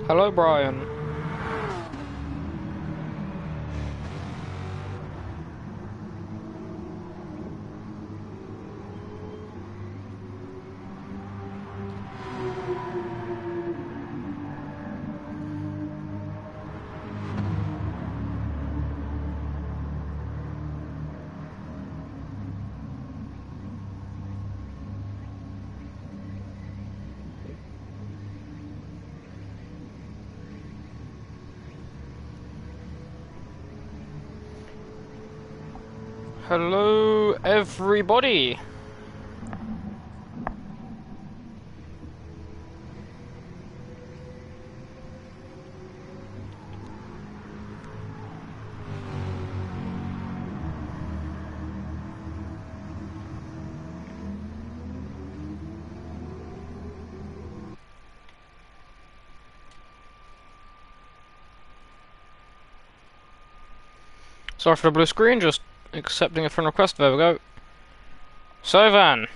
Hello, Brian. Hello, everybody. Sorry for the blue screen, just accepting a friend request. There we go. So then,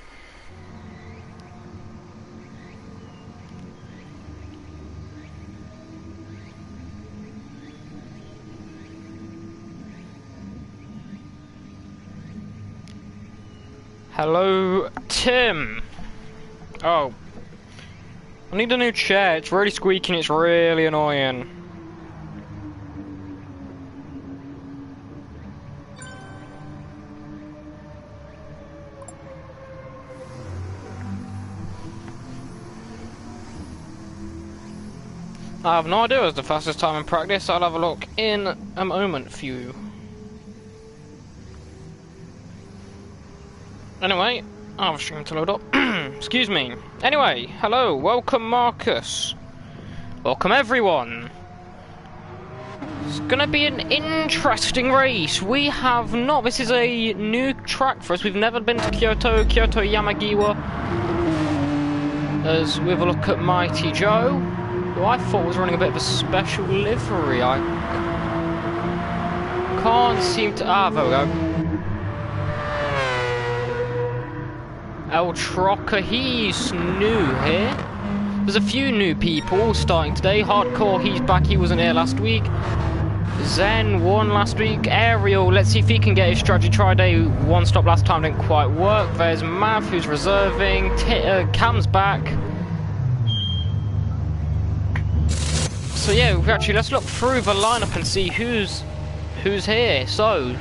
hello, Tim. Oh, I need a new chair. It's really squeaky and it's really annoying. I have no idea what's the fastest time in practice. I'll have a look in a moment for you. Anyway, I have a stream to load up. Excuse me. Anyway, hello, welcome Marcus. Welcome everyone. It's gonna be an interesting race. We have not, this is a new track for us. We've never been to Kyoto Yamagiwa. As we have a look at Mighty Joe, who I thought was running a bit of a special livery. I can't seem to... Ah, there we go. El Trocker, he's new here. There's a few new people starting today. Hardcore, he's back, he wasn't here last week. Zen won last week. Ariel, let's see if he can get his strategy try day. One stop last time didn't quite work. There's Mav, who's reserving. Cam's back. So yeah, actually, let's look through the lineup and see who's here. So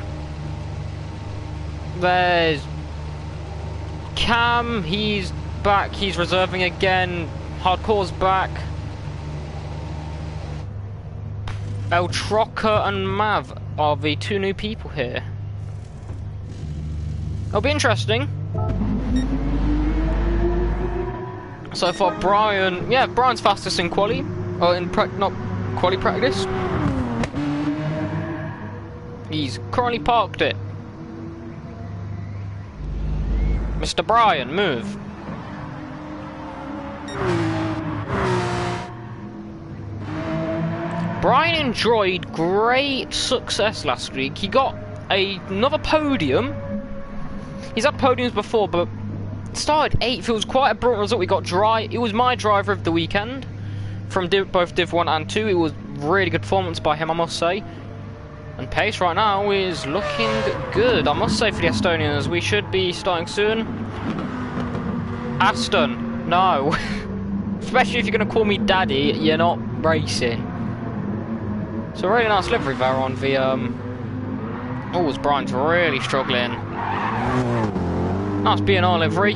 there's Cam, he's back, he's reserving again. Hardcore's back. El Trocker and Mav are the two new people here. It'll be interesting. So far, Brian, yeah, Brian's fastest in quali. Oh, in not quali practice. He's currently parked it. Mr. Brian, move. Brian enjoyed great success last week. He got another podium. He's had podiums before, but started 8th. It was quite a brutal result. We got dry. It was my driver of the weekend. From both Div 1 and 2, it was really good performance by him, I must say. And pace right now is looking good, I must say, for the Estonians. We should be starting soon. Aston, no. Especially if you're going to call me daddy, you're not racing. So really nice livery there on the... Oh, Brian's really struggling. Nice B&R livery.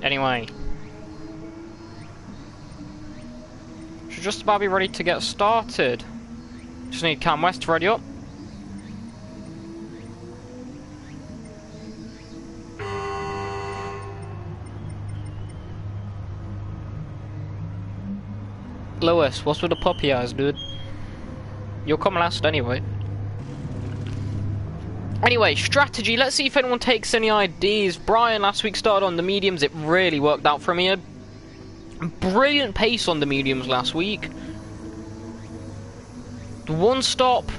Anyway. Should just about be ready to get started. Just need Cam West to ready up. Lewis, what's with the puppy eyes, dude? You'll come last anyway. Anyway, strategy. Let's see if anyone takes any ideas. Brian last week started on the mediums. It really worked out for me. Brilliant pace on the mediums last week. The one stop.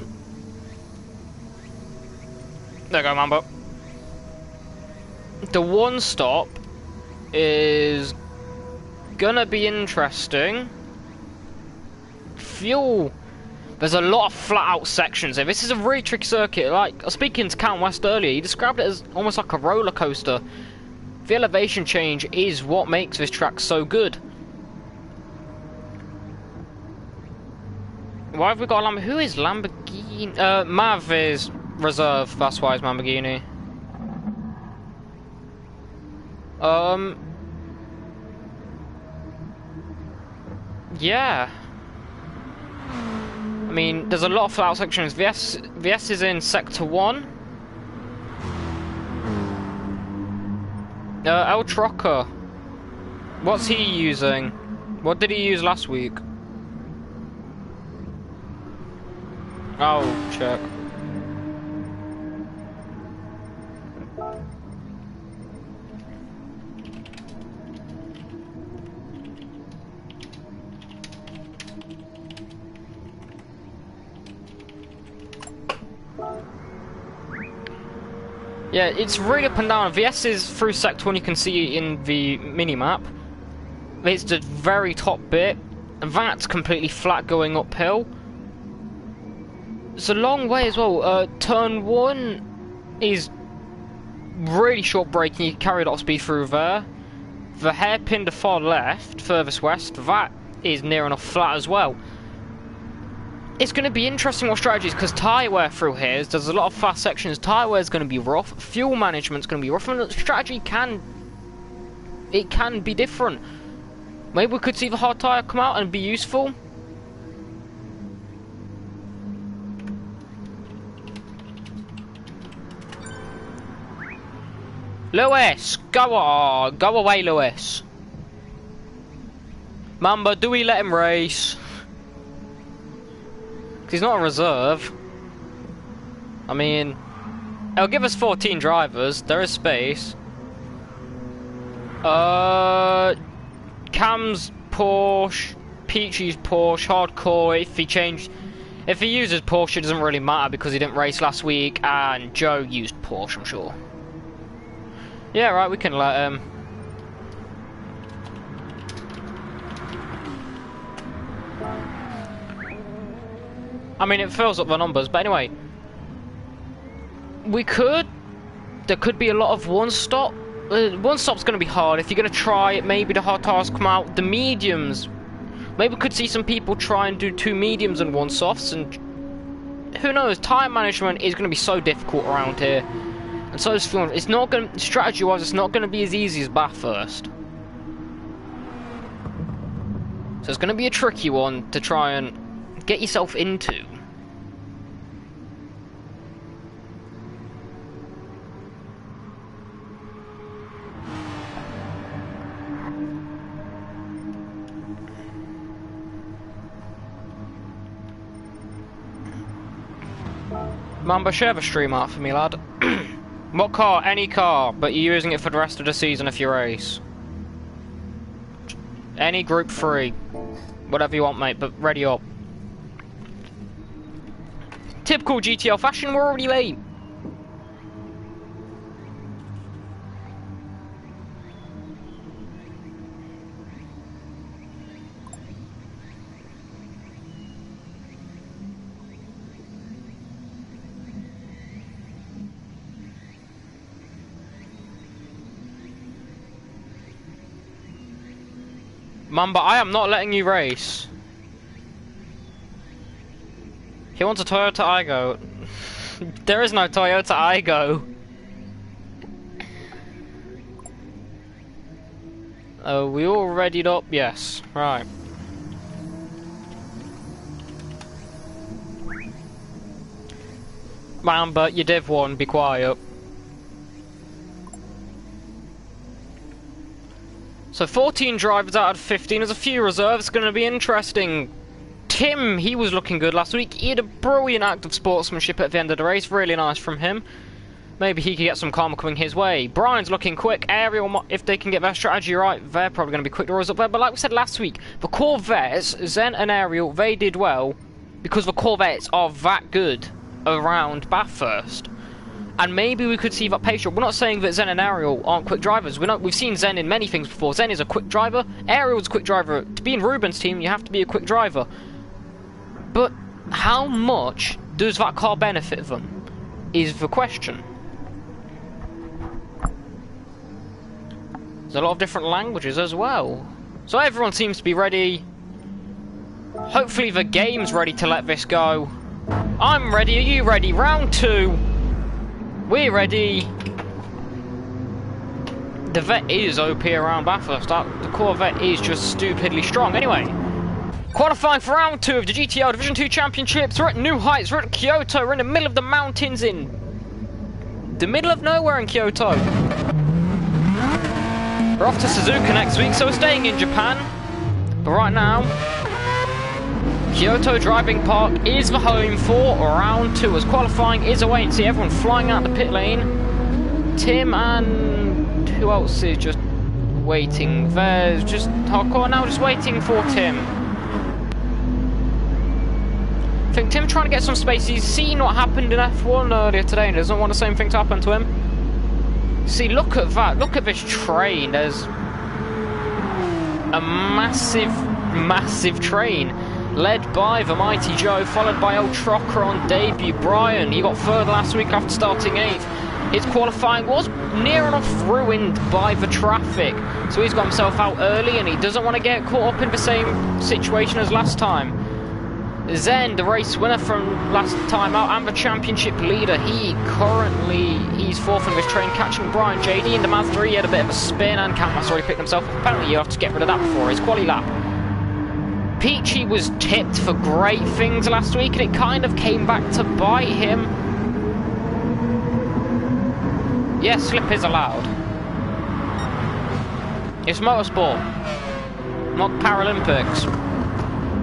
There you go, Mambo. The one stop is gonna be interesting. Fuel. There's a lot of flat-out sections here. This is a really tricky circuit. Like, I was speaking to Count West earlier, he described it as almost like a roller coaster. The elevation change is what makes this track so good. Why have we got a Lamborghini? Who is Lamborghini? Mav is reserve, that's why it's Lamborghini. Yeah. I mean, there's a lot of flat sections. VS is in Sector 1. El Trocker. What's he using? What did he use last week? Oh, check. Yeah, it's really up and down. VS is through Sector 1, you can see in the mini-map. It's the very top bit. That's completely flat going uphill. It's a long way as well. Turn 1 is really short braking, you can carry a lot of speed through there. The hairpin to far left, furthest west, that is near enough flat as well. It's going to be interesting what strategies, because tyre wear through here, there's a lot of fast sections, tyre wear is going to be rough, fuel management's going to be rough, and the strategy can be different. Maybe we could see the hard tyre come out and be useful. Lewis, go on, go away, Lewis. Mamba, do we let him race? He's not a reserve. I mean, it'll give us 14 drivers. There is space. Cam's Porsche, Peachy's Porsche, Hardcore. If he uses Porsche, it doesn't really matter because he didn't race last week, and Joe used Porsche, I'm sure. Yeah, right. We can let him. I mean, it fills up the numbers, but anyway. There could be a lot of one-stop. One-stop's going to be hard. If you're going to try it, maybe the hard tires come out. The mediums. Maybe we could see some people try and do 2 mediums and 1 softs. And who knows, time management is going to be so difficult around here. And so is fuel. It's not going to, strategy-wise, it's not going to be as easy as Bathurst. So it's going to be a tricky one to try and get yourself into. Mamba, share the stream out for me, lad. What car? Any car, but you're using it for the rest of the season if you race. Any Group 3. Whatever you want, mate, but ready up. Typical GTL fashion, we're already late. Mamba, I am not letting you race. He wants a Toyota Aygo. There is no Toyota Aygo. Oh, we all readied up? Yes. Right. Mamba, you div 1, be quiet. So 14 drivers out of 15. There's a few reserves. It's going to be interesting. Tim, he was looking good last week. He had a brilliant act of sportsmanship at the end of the race. Really nice from him. Maybe he could get some karma coming his way. Brian's looking quick. Ariel, if they can get their strategy right, they're probably going to be quick to rise up there. But like we said last week, the Corvettes, Zen and Ariel, they did well because the Corvettes are that good around Bathurst. And maybe we could see that pace drop. We're not saying that Zen and Ariel aren't quick drivers. We've seen Zen in many things before. Zen is a quick driver. Ariel's a quick driver. To be in Ruben's team, you have to be a quick driver. But how much does that car benefit them? Is the question. There's a lot of different languages as well. So everyone seems to be ready. Hopefully the game's ready to let this go. I'm ready. Are you ready? Round 2. We're ready. The Vet is OP around Bathurst. The Corvette is just stupidly strong. Anyway, qualifying for round 2 of the GTEL Division 2 Championships. We're at new heights. We're at Kyoto. We're in the middle of the mountains in the middle of nowhere in Kyoto. We're off to Suzuka next week, so we're staying in Japan. But right now, Kyoto Driving Park is the home for round 2 as qualifying is away. And see everyone flying out the pit lane. Tim and who else is just waiting? There's just Hardcore now, just waiting for Tim. I think Tim trying to get some space. He's seen what happened in F1 earlier today and doesn't want the same thing to happen to him. See, look at that. Look at this train. There's a massive train. Led by the mighty Joe, followed by old Trocker on debut. Brian, he got third last week after starting 8th. His qualifying was near enough ruined by the traffic. So he's got himself out early and he doesn't want to get caught up in the same situation as last time. Zen, the race winner from last time out and the championship leader, he's 4th in this train, catching Brian. JD in the Mazda, he had a bit of a spin and Campmas already picked himself up. Apparently you have to get rid of that before his quali lap. Peachy was tipped for great things last week and it kind of came back to bite him. Yes, slip is allowed. It's motorsport, not Paralympics.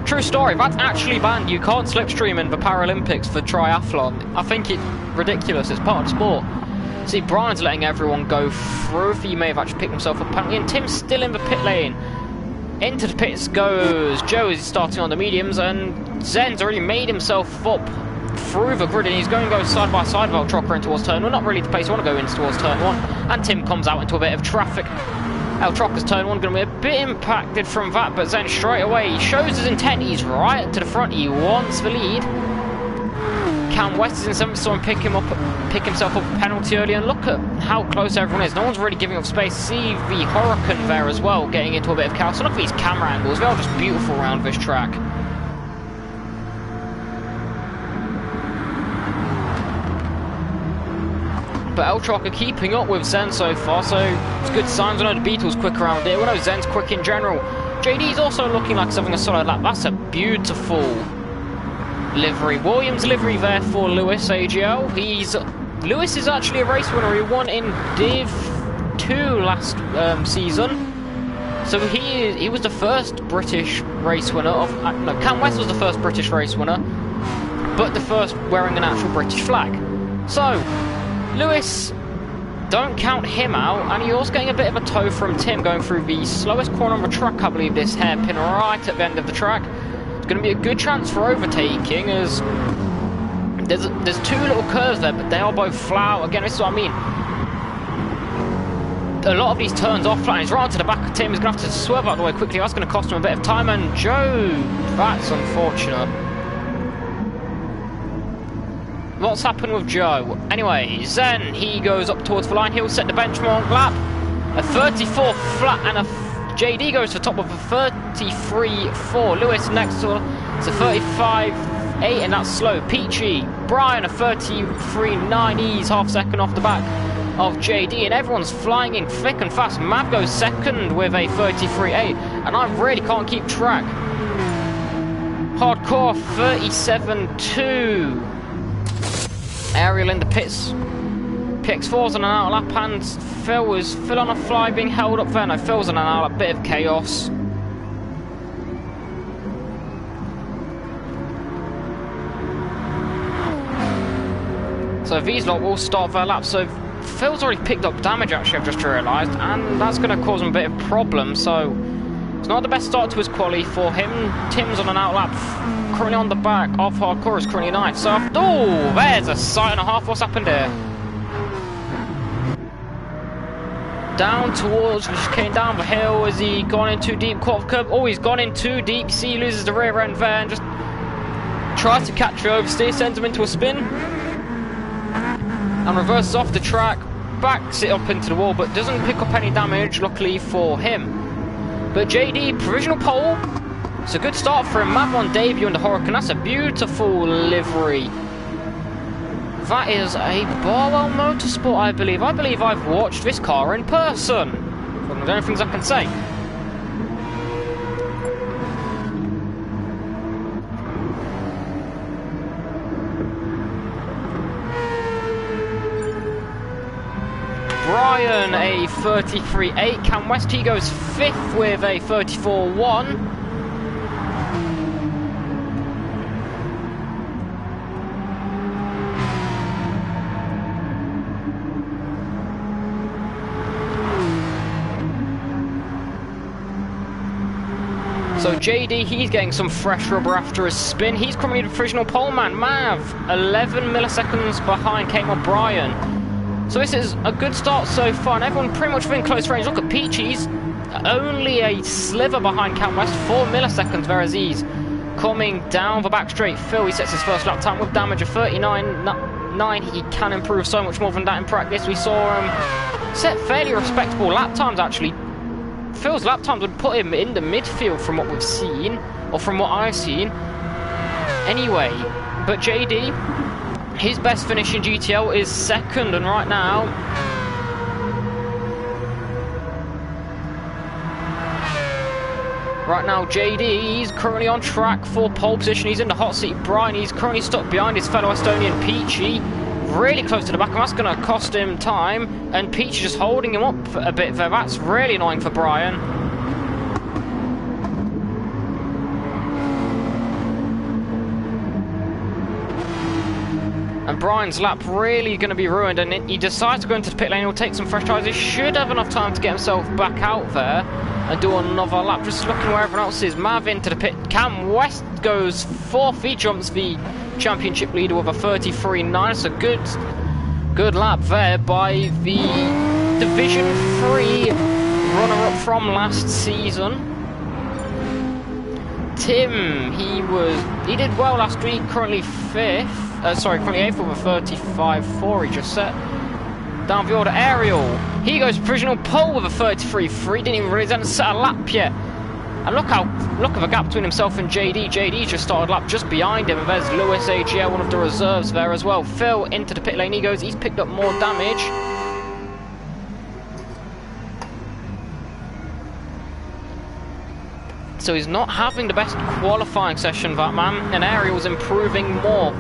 True story, that's actually banned. You can't slipstream in the Paralympics for triathlon. I think it's ridiculous, it's part of the sport. See, Brian's letting everyone go through. He may have actually picked himself up apparently, and Tim's still in the pit lane. Into the pits goes Joe, is starting on the mediums, and Zen's already made himself up through the grid, and he's going to go side by side with El Trocker in towards turn 1. Not really the pace you want to go in towards turn 1, and Tim comes out into a bit of traffic. El Trocker's turn 1 going to be a bit impacted from that, but Zen straight away, he shows his intent, he's right to the front, he wants the lead. Cam West is in 7th, saw him pick himself up a penalty early, and look at how close everyone is. No one's really giving up space. See the Huracan there as well, getting into a bit of chaos. So look at these camera angles, they're all just beautiful around this track. But El Trocker keeping up with Zen so far, so it's good signs. I know the Beetle's quick around here. We know Zen's quick in general. JD's also looking like he's having a solid lap. That's a beautiful livery. Williams livery there for Lewis AGL. Lewis is actually a race winner. He won in Div 2 last season. So he was the first British race winner of... no, Cam West was the first British race winner, but the first wearing an actual British flag. So, Lewis, don't count him out, and you're also getting a bit of a tow from Tim going through the slowest corner on the track, I believe, this hairpin right at the end of the track. It's going to be a good chance for overtaking, as there's 2 little curves there, but they are both flat. Again, this is what I mean. A lot of these turns off flat, and he's right onto the back of Tim. He's going to have to swerve out the way quickly. That's going to cost him a bit of time, and Joe, that's unfortunate. What's happened with Joe? Anyway, Zen, he goes up towards the line. He'll set the benchmark lap. A 34 flat, and a JD goes to the top of a 33.4. Lewis next to it's a 35.8, and that's slow. Peachy, Brian, a 33.9. He's half second off the back of JD, and everyone's flying in thick and fast. Mav goes second with a 33.8, and I really can't keep track. Hardcore 37.2. Ariel in the pits. PX4's on an out lap, and Phil on a fly being held up there. No, Phil's on an out lap, bit of chaos. So these lot will start their lap. So Phil's already picked up damage, actually, I've just realised, and that's going to cause him a bit of problem. So it's not the best start to his quali for him. Tim's on an out lap, currently on the back of Hardcore, is currently 9th. So, oh, there's a sight and a half. What's happened here? down towards, just came down the hill. Has he gone in too deep? Caught the curb. Oh, he's gone in too deep. You see, he loses the rear end there and just tries to catch the oversteer, sends him into a spin. And reverses off the track, backs it up into the wall, but doesn't pick up any damage, luckily for him. But JD, provisional pole. It's a good start for him. Mav on debut in the Huracan. That's a beautiful livery. That is a Barwell Motorsport, I believe. I believe I've watched this car in person. One of the only things I can say. Brian, a 33.8. Cam West, he goes 5th with a 34.1. So JD, he's getting some fresh rubber after his spin. He's currently the provisional pole man. Mav, 11 milliseconds behind Kate O'Brien. So this is a good start so far, and everyone pretty much within close range. Look at Peachy's only a sliver behind Cam West, 4 milliseconds, whereas he's coming down the back straight. Phil, he sets his first lap time with damage of 39.9. He can improve so much more than that in practice. We saw him set fairly respectable lap times, actually. Phil's lap times would put him in the midfield from what we've seen, or from what I've seen. Anyway, but JD, his best finish in GTL is 2nd, and right now JD, he's currently on track for pole position. He's in the hot seat. Brian, he's currently stuck behind his fellow Estonian Peachy, really close to the back, and that's going to cost him time, and Peachy just holding him up a bit there. That's really annoying for Brian. And Brian's lap really going to be ruined, and he decides to go into the pit lane. He'll take some fresh tyres. He should have enough time to get himself back out there and do another lap. Just looking where everyone else is. Mav into the pit. Cam West goes 4th. He jumps the championship leader with a 33.9. It's a good lap there by the Division 3 runner-up from last season. Tim, he did well last week, currently 5th. Currently 8th with a 35.4 he just set. Down the order, Ariel. He goes provisional pole with a 33.3. Didn't even realize he hadn't set a lap yet. And look at the gap between himself and JD. JD just started lap just behind him. And there's Lewis AGL, one of the reserves there as well. Phil into the pit lane. He goes. He's picked up more damage. So he's not having the best qualifying session, that man. And Ariel's improving more.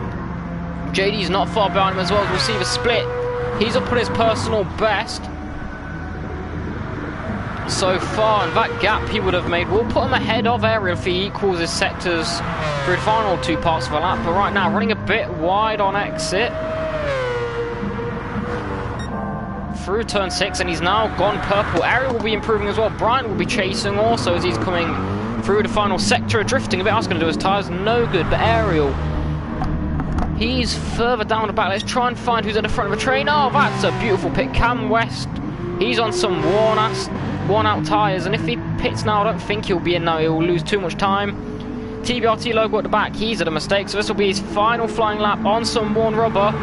JD's not far behind him as well. We'll see the split. He's up on his personal best so far, and that gap he would have made will put him ahead of Ariel if he equals his sectors through the final 2 parts of the lap. But right now, running a bit wide on exit through turn 6, and he's now gone purple. Ariel will be improving as well. Brian will be chasing also as he's coming through the final sector, drifting a bit. I was going to do his tyres, no good. But Ariel, he's further down the back. Let's try and find who's at the front of the train. Oh, that's a beautiful pit. Cam West, he's on some worn out tyres, and if he pits now, I don't think he'll be in now. He'll lose too much time. TBRT logo at the back, he's at a mistake, so this will be his final flying lap on some worn rubber.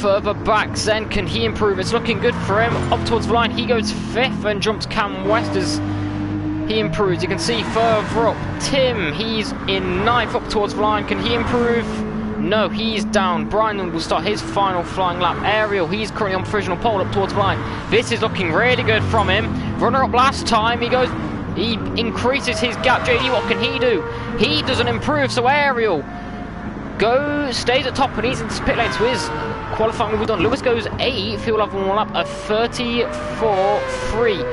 Further back, Zen, can he improve? It's looking good for him. Up towards the line, he goes 5th and jumps Cam West as he improves. You can see further up, Tim, he's in 9th up towards the line. Can he improve? No, he's down. Brian will start his final flying lap. Ariel, he's currently on provisional pole up towards the line. This is looking really good from him. Runner up last time, he increases his gap. JD, what can he do? He doesn't improve, so Ariel stays at top and he's into pit lane, so his qualifying will be done. Lewis goes 8th, he'll have one more lap, a 34.3.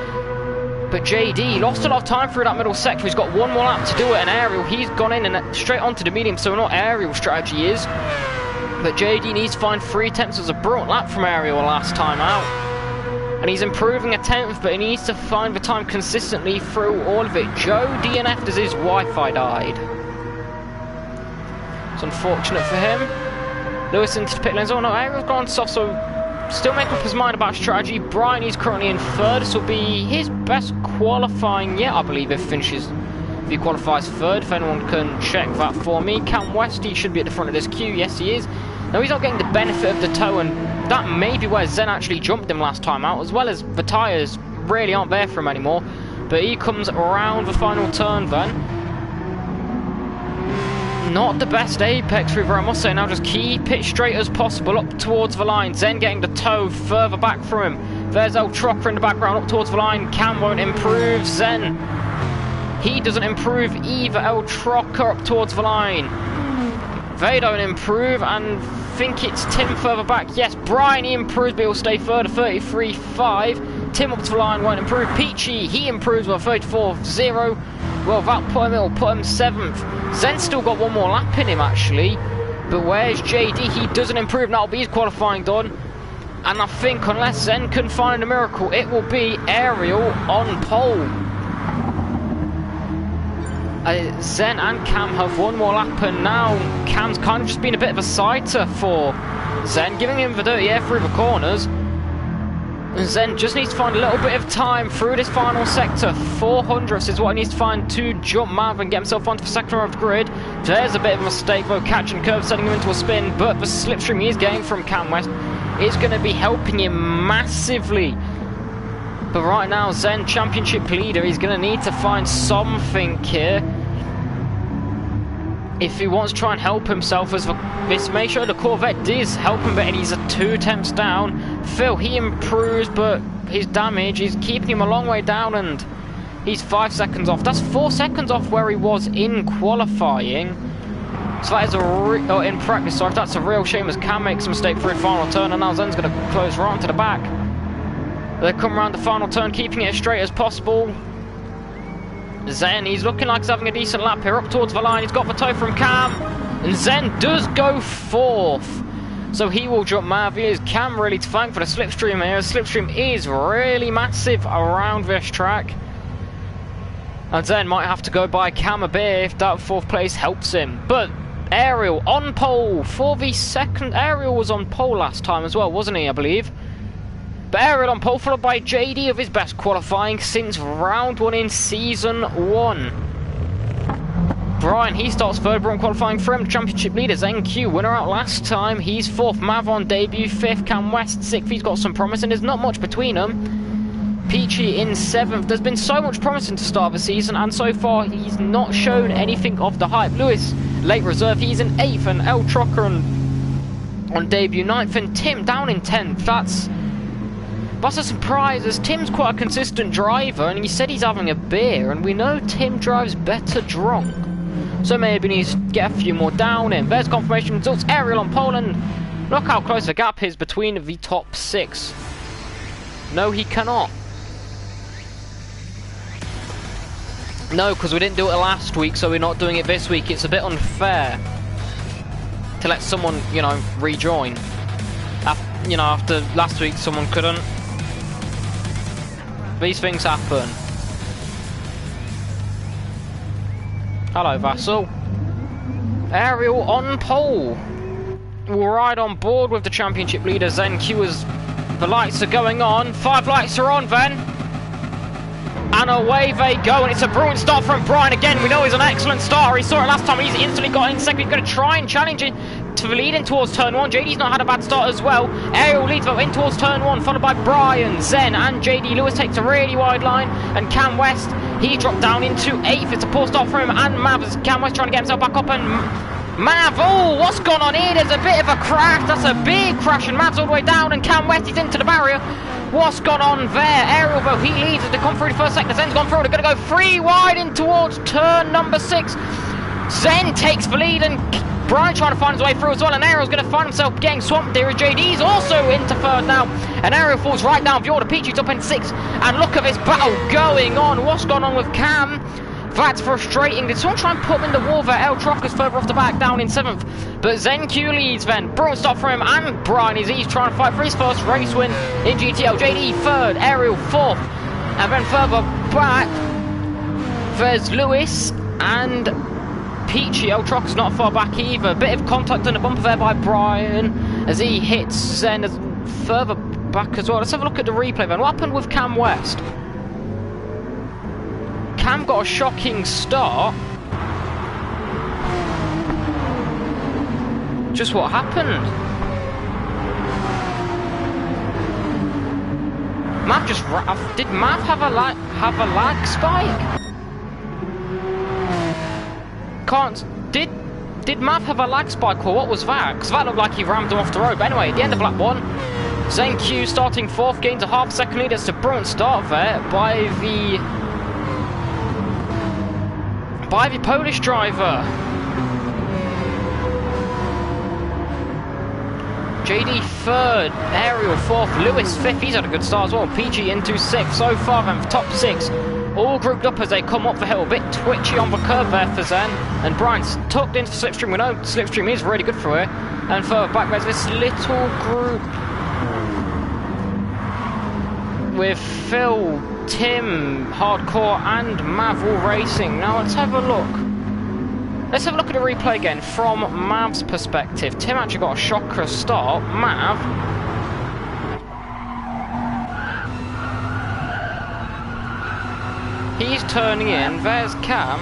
But JD lost a lot of time through that middle sector. He's got one more lap to do it, and Ariel, he's gone in and straight onto the medium, so not Ariel's strategy is. But JD needs to find 3/10. It was a brilliant lap from Ariel last time out. And he's improving a 10th, but he needs to find the time consistently through all of it. Joe DNF'd as his Wi-Fi died. It's unfortunate for him. Lewis into the pit lanes. Oh no, Ariel's gone soft, so still make up his mind about strategy. Brian, he's currently in third. This will be his best qualifying yet, I believe, if he qualifies third. If anyone can check that for me. Cam West, he should be at the front of this queue. Yes, he is. Now, he's not getting the benefit of the toe, and that may be where Zen actually jumped him last time out, as well as the tyres really aren't there for him anymore. But he comes around the final turn then. Not the best apex route, I must say. Now just keep it straight as possible up towards the line. Zen getting the toe further back from him. There's El Trocker in the background up towards the line. Cam won't improve. Zen, he doesn't improve either. El Trocker up towards the line. They don't improve, and think it's Tim further back. Yes, Brian, he improves, but he'll stay third at 33.5. Tim up to the line won't improve. Peachy, he improves with a 34.0. Well, it'll put him 7th. Zen's still got one more lap in him, actually. But where's JD? He doesn't improve. That'll be his qualifying done. And I think unless Zen can find a miracle, it will be Ariel on pole. Zen and Cam have one more lap, and now Cam's kind of just been a bit of a sighter for Zen, giving him the dirty air through the corners. Zen just needs to find a little bit of time through this final sector. 400th is what he needs to find to jump Mav and get himself onto the second row of the grid. There's a bit of a mistake though, catching curve, setting him into a spin, but the slipstream he's getting from Cam West is going to be helping him massively. But right now, Zen, championship leader, he's going to need to find something here if he wants to try and help himself, as this may show the Corvette does help him, but he's 2 attempts down. Phil, he improves, but his damage is keeping him a long way down, and he's 5 seconds off. That's 4 seconds off where he was in qualifying. So that is in practice, sorry, that's a real shame, as Cam makes a mistake for his final turn, and now Zen's going to close right onto the back. They come around the final turn, keeping it as straight as possible. Zen, he's looking like he's having a decent lap here, up towards the line. He's got the toe from Cam, and Zen does go 4th. So he will jump Mav. He is Cam really to thank for the slipstream here. The slipstream is really massive around this track. And Zen might have to go by Cam a bit if that 4th place helps him. But Ariel on pole for the second. Ariel was on pole last time as well, wasn't he, I believe? But Ariel on pole, followed by JD of his best qualifying since round 1 in season 1. Brian, he starts third, Brian qualifying for him. Championship leader, NQ, winner out last time. He's 4th, Mav on debut, 5th, Cam West 6th. He's got some promise, and there's not much between them. Peachy in 7th. There's been so much promising to start the season, and so far he's not shown anything of the hype. Lewis, late reserve, he's in 8th, and El Trocker on debut 9th, and Tim down in 10th. That's a surprise, as Tim's quite a consistent driver, and he said he's having a beer, and we know Tim drives better drunk. So maybe he needs to get a few more down in. There's confirmation results. Ariel on pole, and look how close the gap is between the top 6. No, he cannot. No, because we didn't do it last week, so we're not doing it this week. It's a bit unfair to let someone, you know, rejoin. After last week, someone couldn't. These things happen. Hello, Vassal. Ariel on pole. Will ride on board with the championship leader, ZenQ, as the lights are going on. 5 lights are on, then. And away they go, and it's a brilliant start from Brian again. We know he's an excellent starter. He saw it last time. He's instantly got in second. He's going to try and challenge it to the lead in towards turn 1. JD's not had a bad start as well. Ariel leads in towards turn 1, followed by Brian, Zen, and JD. Lewis takes a really wide line, and Cam West, he dropped down into 8th. It's a poor start for him, and Mav, as Cam West trying to get himself back up, and Mav, oh, what's gone on here? There's a bit of a crash. That's a big crash, and Mav's all the way down, and Cam West is into the barrier. What's gone on there? Ariel, though, he leads as they come through the first sector. Zen's gone through. They're going to go 3 wide in towards turn number 6. Zen takes the lead, and Brian trying to find his way through as well, and Ariel's going to find himself getting swamped here as JD's also into 3rd now, and Ariel falls right down the order. Peachy's up in 6th, and look at this battle going on. What's gone on with Cam? That's frustrating. Did someone try and put him in the wall there? El Trocker's further off the back, down in 7th. But ZenQ leads then. Brilliant stop for him, and Brian is trying to fight for his first race win in GTEL. JD 3rd, Ariel 4th. And then further back, there's Lewis and Peachy. El Trocker's not far back either. Bit of contact on the bumper there by Brian as he hits Zen. further back as well. Let's have a look at the replay then. What happened with Cam West? Cam got a shocking start. Just what happened? Mav just... Did Mav have a lag spike? Did Mav have a lag spike, or what was that? Because that looked like he rammed him off the road. But anyway, at the end of lap 1, Zen Q starting 4th, gains a half second lead. It's a brilliant start there by the Polish driver. JD 3rd, Ariel 4th, Lewis 5th, he's had a good start as well. PG into 6th so far, then the top 6 all grouped up as they come up the hill. A bit twitchy on the curve there for Zen, and Brian's tucked into Slipstream. We know Slipstream is really good for it. And further back there's this little group with Phil, Tim, Hardcore and Mav all racing. Now let's have a look. Let's have a look at the replay again from Mav's perspective. Tim actually got a shocker start. Mav, he's turning in. There's Cam.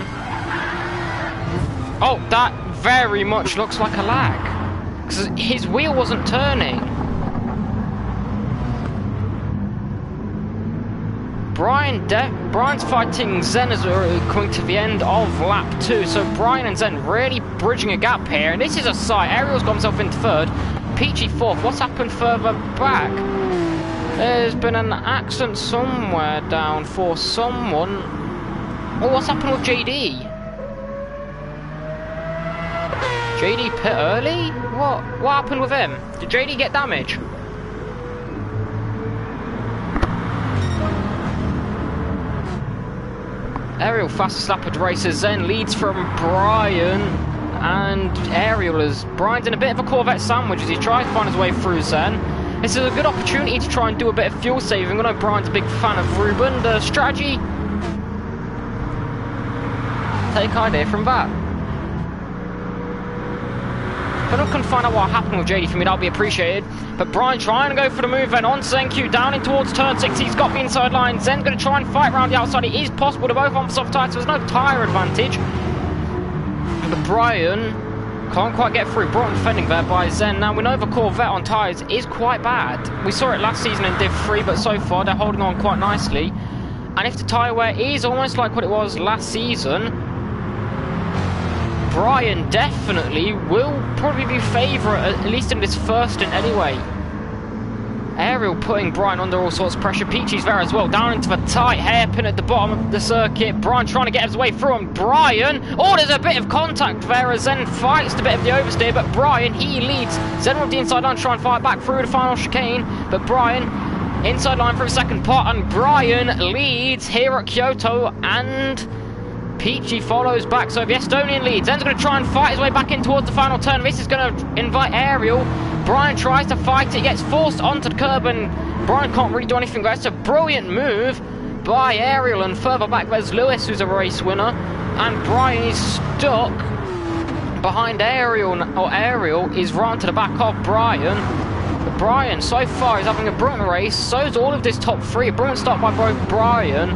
Oh, that very much looks like a lag, because his wheel wasn't turning. Brian's fighting Zen as we're coming to the end of lap 2. So Brian and Zen really bridging a gap here. And this is a sight. Ariel's got himself into 3rd. Peachy 4th. What's happened further back? There's been an accident somewhere down for someone. Oh, what's happened with JD? JD pit early? What happened with him? Did JD get damage? Ariel fastest lap of the race as Zen leads from Brian, and Ariel is... Brian's in a bit of a Corvette sandwich as he tries to find his way through Zen. This is a good opportunity to try and do a bit of fuel saving. I know Brian's a big fan of Ruben. The strategy... Take idea from that. If I can find out what happened with JD for me, that'll be appreciated. But Brian trying to go for the move then on Zen Q, down in towards turn 6. He's got the inside line. Zen's going to try and fight around the outside. It is possible. They're both on soft tyres, so there's no tyre advantage. But Brian can't quite get through. Brought defending there by Zen. Now we know the Corvette on tyres is quite bad. We saw it last season in Div 3, but so far they're holding on quite nicely. And if the tyre wear is almost like what it was last season, Brian definitely will probably be favourite, at least in this first stint anyway. Ariel putting Brian under all sorts of pressure. Peachy's there as well, down into the tight hairpin at the bottom of the circuit. Brian trying to get his way through, and Brian... Oh, there's a bit of contact there as Zen fights a bit of the oversteer, but Brian, he leads. Zen with the inside line, trying to fight back through the final chicane, but Brian... Inside line for a second pot, and Brian leads here at Kyoto, and... Peachy follows back, so the Estonian leads. Zen's going to try and fight his way back in towards the final turn. This is going to invite Ariel. Brian tries to fight it, gets forced onto the curb, and Brian can't really do anything. That's a brilliant move by Ariel, and further back there's Lewis, who's a race winner, and Brian is stuck behind Ariel, or Ariel is right to the back of Brian. But Brian, so far, is having a brilliant race. So is all of this top 3. A brilliant start by both Brian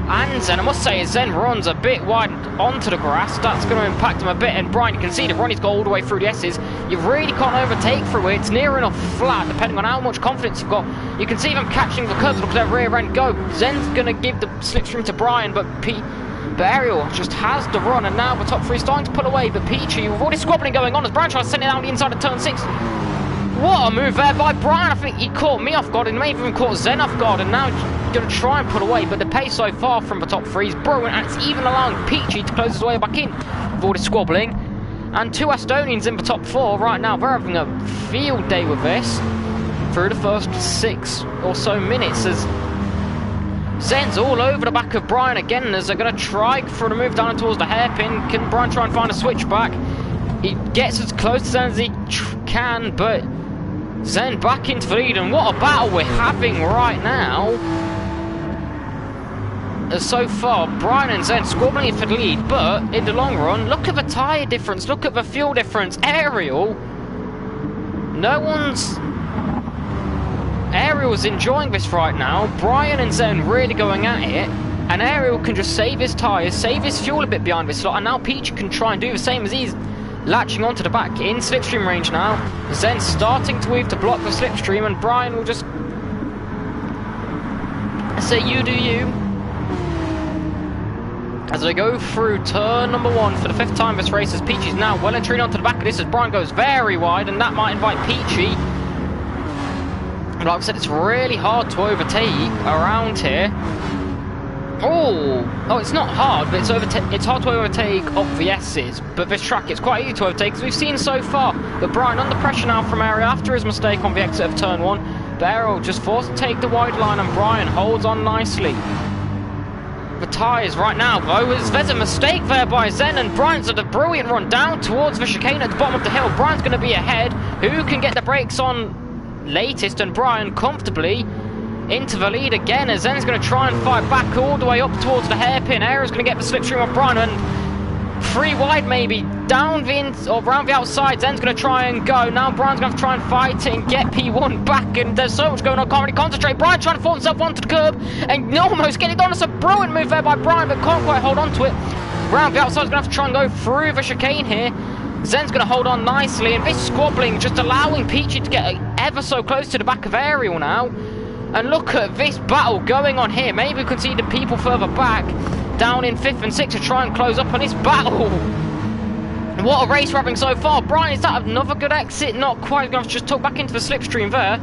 and Zen. I must say, Zen runs a bit wide onto the grass. That's going to impact him a bit. And Brian, you can see that Ronnie's got all the way through the S's. You really can't overtake through it. It's near enough flat, depending on how much confidence you've got. You can see them catching the curves. Look at their rear end go. Zen's going to give the slipstream to Brian, but Ariel just has the run. And now the top 3 starting to pull away. But Peachy, with all this squabbling going on, as Brian tries to send it down the inside of turn 6. What a move there by Brian. I think he caught me off guard and maybe even caught Zen off guard, and now he's going to try and pull away, but the pace so far from the top 3 is brilliant, and it's even allowing Peachy to close his way back in with all this squabbling. And 2 Estonians in the top 4 right now. They're having a field day with this through the first 6 or so minutes, as Zen's all over the back of Brian again, as they're going to try for the move down towards the hairpin. Can Brian try and find a switchback? He gets as close to Zen as he can, but Zen back into the lead, and what a battle we're having right now. As so far, Brian and Zen squabbling for the lead, but in the long run, look at the tyre difference, look at the fuel difference. Ariel, no one's Ariel's enjoying this right now. Brian and Zen really going at it. And Ariel can just save his tyres, save his fuel a bit behind this slot. And now Peach can try and do the same as he's latching onto the back. In slipstream range now. Zen starting to weave to block the slipstream. And Brian will just say, you do you. As they go through turn number 1 for the 5th time this race, as Peachy's now well and truly onto the back of this, as Brian goes very wide, and that might invite Peachy. Like I said, it's really hard to overtake around here. Oh, it's not hard, but it's hard to overtake up the S's. But this track, it's quite easy to overtake, as we've seen so far. But Brian under pressure now from Ariel after his mistake on the exit of turn 1. But Ariel just forced to take the wide line, and Brian holds on nicely. The tyres right now, though, there's a mistake there by Zen, and Brian's at a brilliant run down towards the chicane at the bottom of the hill. Brian's going to be ahead. Who can get the brakes on latest? And Brian comfortably into the lead again, as Zen's going to try and fight back all the way up towards the hairpin. Ariel's going to get the slipstream of Brian, and 3 wide maybe, down the or around the outside. Zen's going to try and go. Now Brian's going to try and fight it and get P1 back, and there's so much going on, can't really concentrate. Brian trying to force himself onto the curb and almost get it done. It's a brilliant move there by Brian, but can't quite hold on to it. Round the outside's going to have to try and go through the chicane here. Zen's going to hold on nicely, and this squabbling just allowing Peachy to get ever so close to the back of Ariel now. And look at this battle going on here. Maybe we could see the people further back down in 5th and 6th to try and close up on this battle. What a race we're having so far. Brian, is that another good exit? Not quite. Going to just tuck back into the slipstream there.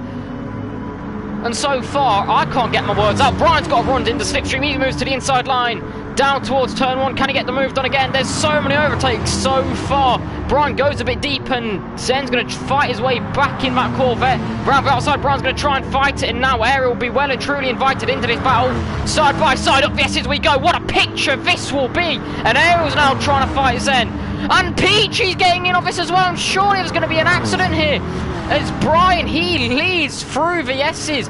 And so far, I can't get my words out. Brian's got to run into slipstream. He moves to the inside line. Down towards turn 1. Can he get the move done again? There's so many overtakes so far. Brian goes a bit deep, and Zen's going to fight his way back in that Corvette. Round the outside, Brian's going to try and fight it, and now Ariel will be well and truly invited into this battle. Side by side, up the S's we go. What a picture this will be. And Ariel's now trying to fight Zen. And Peachy's getting in on this as well. I'm sure there's going to be an accident here. As Brian, he leads through the S's.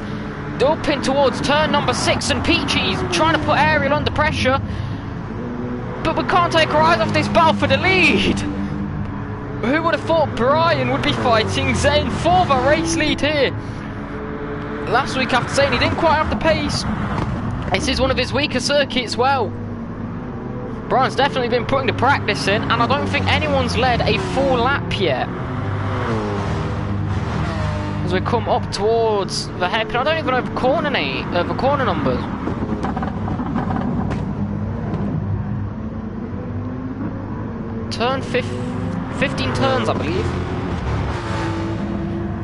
Up in towards turn number 6, and Peachy's trying to put Ariel under pressure. But we can't take our eyes off this battle for the lead. Who would have thought Brian would be fighting Zen for the race lead here? Last week, after saying he didn't quite have the pace, this is one of his weaker circuits. Well, Brian's definitely been putting the practice in, and I don't think anyone's led a full lap yet. As we come up towards the hairpin, I don't even know the corner numbers. Turn 15 turns, I believe.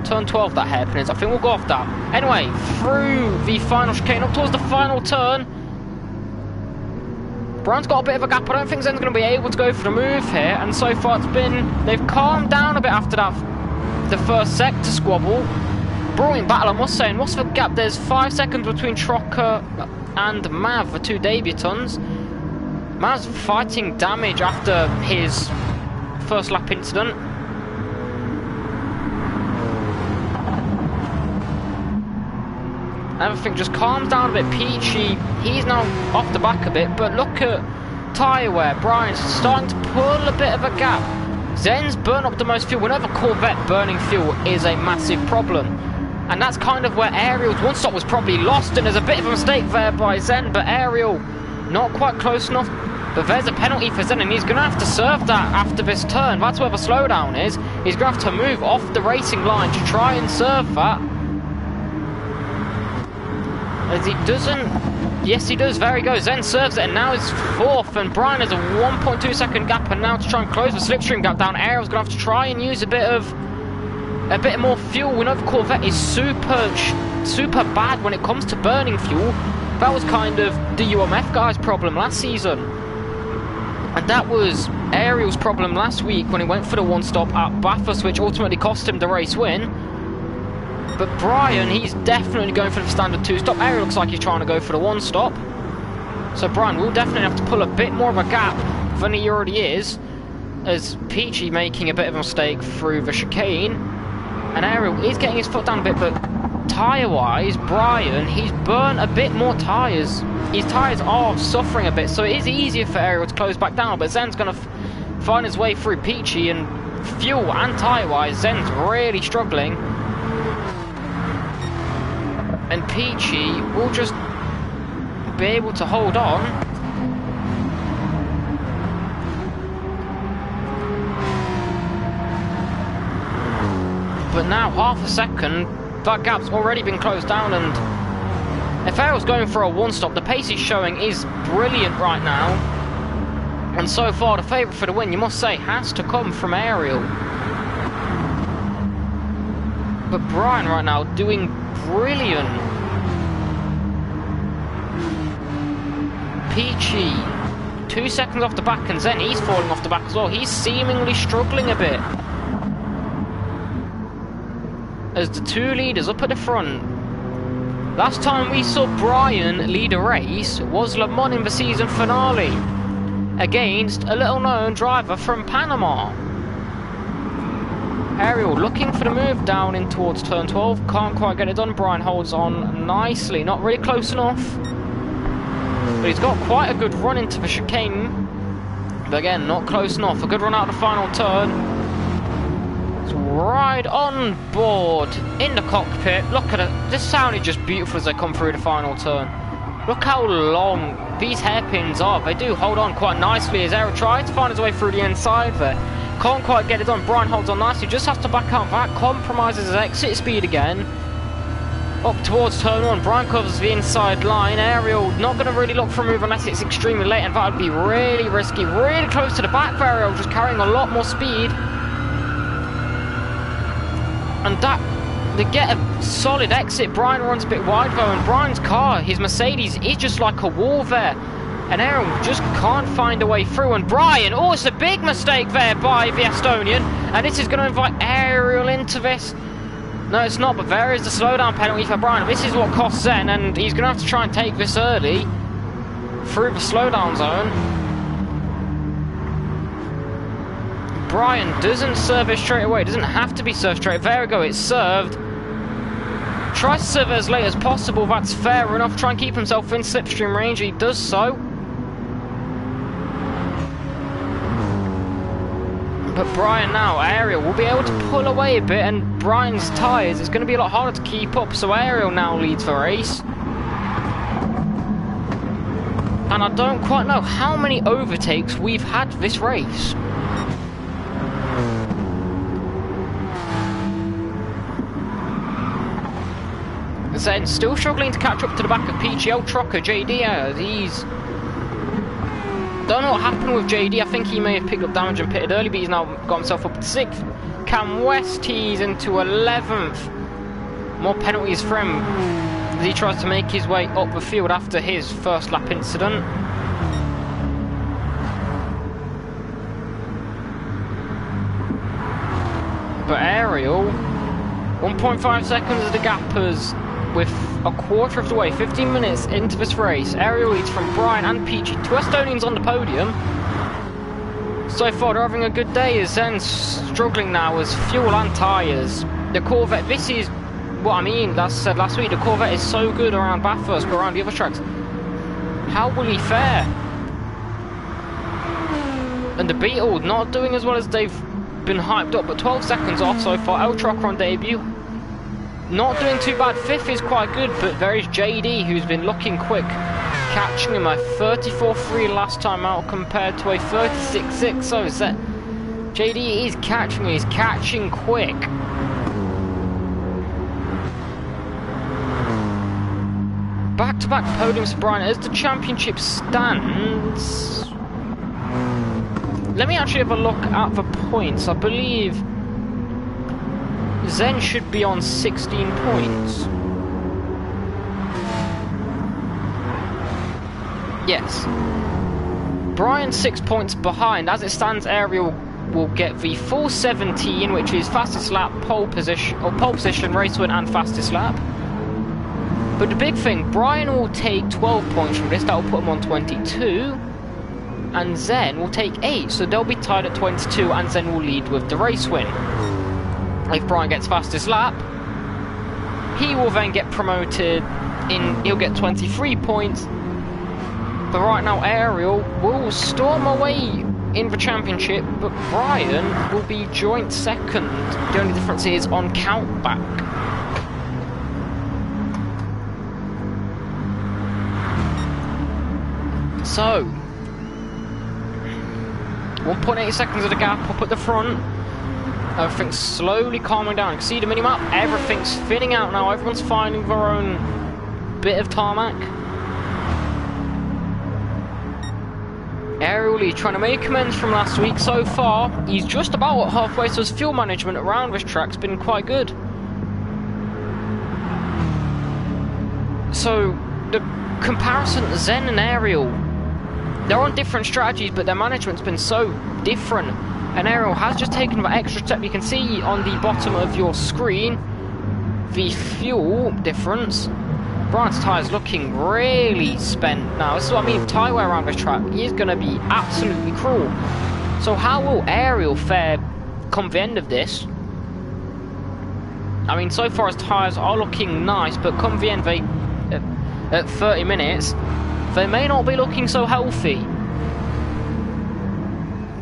Turn 12 that hairpin is. I think we'll go off that. Anyway, through the final chicane, up towards the final turn. Brian's got a bit of a gap. I don't think Zen's going to be able to go for the move here. And so far they've calmed down a bit after that, the first sector squabble. Brilliant battle, I must say. And what's the gap? There's 5 seconds between Trocker and Mav, the 2 debutants. Mav's fighting damage after his first lap incident. Everything just calms down a bit. Peachy, he's now off the back a bit, but look at tyre wear. Brian's starting to pull a bit of a gap. Zen's burnt up the most fuel. Whenever Corvette burning fuel is a massive problem. And that's kind of where Ariel's one stop was probably lost, and there's a bit of a mistake there by Zen, but Ariel not quite close enough. But there's a penalty for Zen, and he's going to have to serve that after this turn. That's where the slowdown is. He's going to have to move off the racing line to try and serve that. As he doesn't... Yes, he does. There he goes. Zen serves it, and now it's 4th, and Brian has a 1.2 second gap, and now to try and close the slipstream gap down, Ariel's going to have to try and use a bit more fuel. We know the Corvette is super bad when it comes to burning fuel. That was kind of the UMF guy's problem last season. And that was Ariel's problem last week when he went for the one stop at Bathurst, which ultimately cost him the race win. But Brian, he's definitely going for the standard 2 stop. Ariel looks like he's trying to go for the 1 stop. So Brian will definitely have to pull a bit more of a gap than he already is, as Peachy making a bit of a mistake through the chicane. And Ariel is getting his foot down a bit, but tyre-wise, Brian, he's burnt a bit more tyres. His tyres are suffering a bit, so it is easier for Ariel to close back down, but Zen's going to find his way through Peachy, and fuel and tyre-wise, Zen's really struggling. And Peachy will just be able to hold on. But now, half a second, that gap's already been closed down, and if Ariel's going for a one-stop, the pace he's showing is brilliant right now. And so far, the favourite for the win, you must say, has to come from Ariel. But Brian right now doing brilliant. Peachy, 2 seconds off the back, and Zen, he's falling off the back as well. He's seemingly struggling a bit. As the two leaders up at the front. Last time we saw Brian lead a race was Le Mans in the season finale against a little known driver from Panama. Ariel looking for the move down in towards turn 12, can't quite get it done. Brian holds on nicely, not really close enough, but he's got quite a good run into the chicane, but again not close enough. A good run out of the final turn. Right on board in the cockpit. Look at it. This sounded just beautiful as they come through the final turn. Look how long these hairpins are. They do hold on quite nicely as Ariel tries to find his way through the inside there. Can't quite get it done. Brian holds on nicely. Just has to back out. That compromises his exit speed again. Up towards turn 1. Brian covers the inside line. Ariel not going to really look for a move unless it's extremely late, and that would be really risky. Really close to the back for Ariel, just carrying a lot more speed. And that, they get a solid exit. Brian runs a bit wide though, and Brian's car, his Mercedes, is just like a wall there. And Ariel just can't find a way through. And Brian, oh, it's a big mistake there by the Estonian. And this is going to invite Ariel into this. No, it's not, but there is the slowdown penalty for Brian. This is what costs Zen, and he's going to have to try and take this early through the slowdown zone. Brian doesn't serve it straight away. It doesn't have to be served straight. There we go, it's served. Tries to serve it as late as possible. That's fair enough. Try and keep himself in slipstream range. He does so. But Brian now, Ariel will be able to pull away a bit, and Brian's tyres, it's going to be a lot harder to keep up. So Ariel now leads the race. And I don't quite know how many overtakes we've had this race. Zen still struggling to catch up to the back of PGL Trucker JD. He's don't know what happened with JD. I think he may have picked up damage and pitted early, but he's now got himself up to 6th. Cam West, he's into 11th. More penalties for him as he tries to make his way up the field after his first lap incident. But Ariel, 1.5 seconds of the gappers. With a quarter of the way, 15 minutes into this race, Ariel leads from Brian and Peachy. 2 Estonians on the podium. So far, they're having a good day. As Zen's struggling now as fuel and tyres. The Corvette, this is what I mean, as I said last week, the Corvette is so good around Bathurst, but around the other tracks, how will he fare? And the Beetle not doing as well as they've been hyped up, but 12 seconds off so far. El Trucker on debut. Not doing too bad. 5th is quite good, but there is JD who's been looking quick, catching him a 34.3 last time out compared to a 36.6. So is that JD is catching, he's catching quick. Back-to-back podiums for Brian as the championship stands. Let me actually have a look at the points. I believe Zen should be on 16 points. Yes. Brian 6 points behind. As it stands, Ariel will get the full 17, which is fastest lap, pole position, race win, and fastest lap. But the big thing, Brian will take 12 points from this. That will put him on 22. And Zen will take 8. So they'll be tied at 22, and Zen will lead with the race win. If Brian gets fastest lap, he will then get promoted he'll get 23 points. But right now Ariel will storm away in the championship, but Brian will be joint second. The only difference is on countback. So, 1.8 seconds of the gap up at the front. Everything's slowly calming down. You can see the minimap, everything's thinning out now. Everyone's finding their own bit of tarmac. Aerially trying to make amends from last week. So far, he's just about halfway, so his fuel management around this track's been quite good. So, the comparison, Zen and Aerial, they're on different strategies, but their management's been so different. And Aerial has just taken that extra step. You can see on the bottom of your screen the fuel difference. Brian's tyre's looking really spent now. This is what I mean, tyre wear around this track is going to be absolutely cruel. So how will Aerial fare come the end of this? I mean, so far his tyres are looking nice, but come the end, they at 30 minutes, they may not be looking so healthy.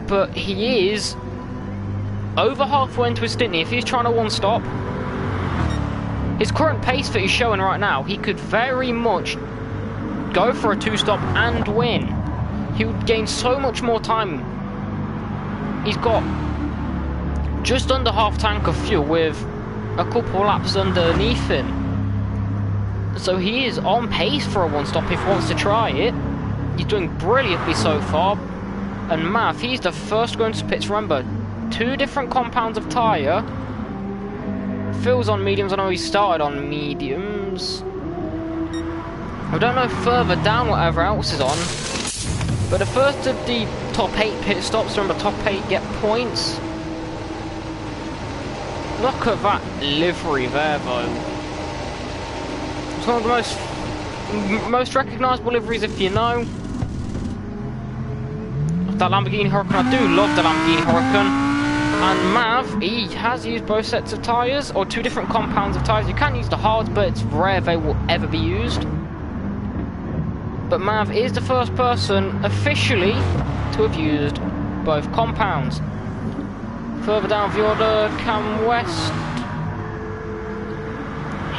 But he is over halfway into his stint. If he's trying to one-stop, his current pace that he's showing right now, he could very much go for a two-stop and win. He would gain so much more time. He's got just under half tank of fuel with a couple laps underneath him. So he is on pace for a one-stop if he wants to try it. He's doing brilliantly so far. And Mav, he's the first going to pits. Remember, 2 different compounds of tyre. Phil's on mediums. I know he started on mediums. I don't know further down whatever else is on. But the first of the top 8 pit stops, remember top 8 get points. Look at that livery there though. It's one of the most recognisable liveries if you know. That Lamborghini Huracan, I do love the Lamborghini Huracan. And Mav, he has used both sets of tyres, or 2 different compounds of tyres. You can use the hards, but it's rare they will ever be used. But Mav is the first person officially to have used both compounds. Further down the order, Cam West.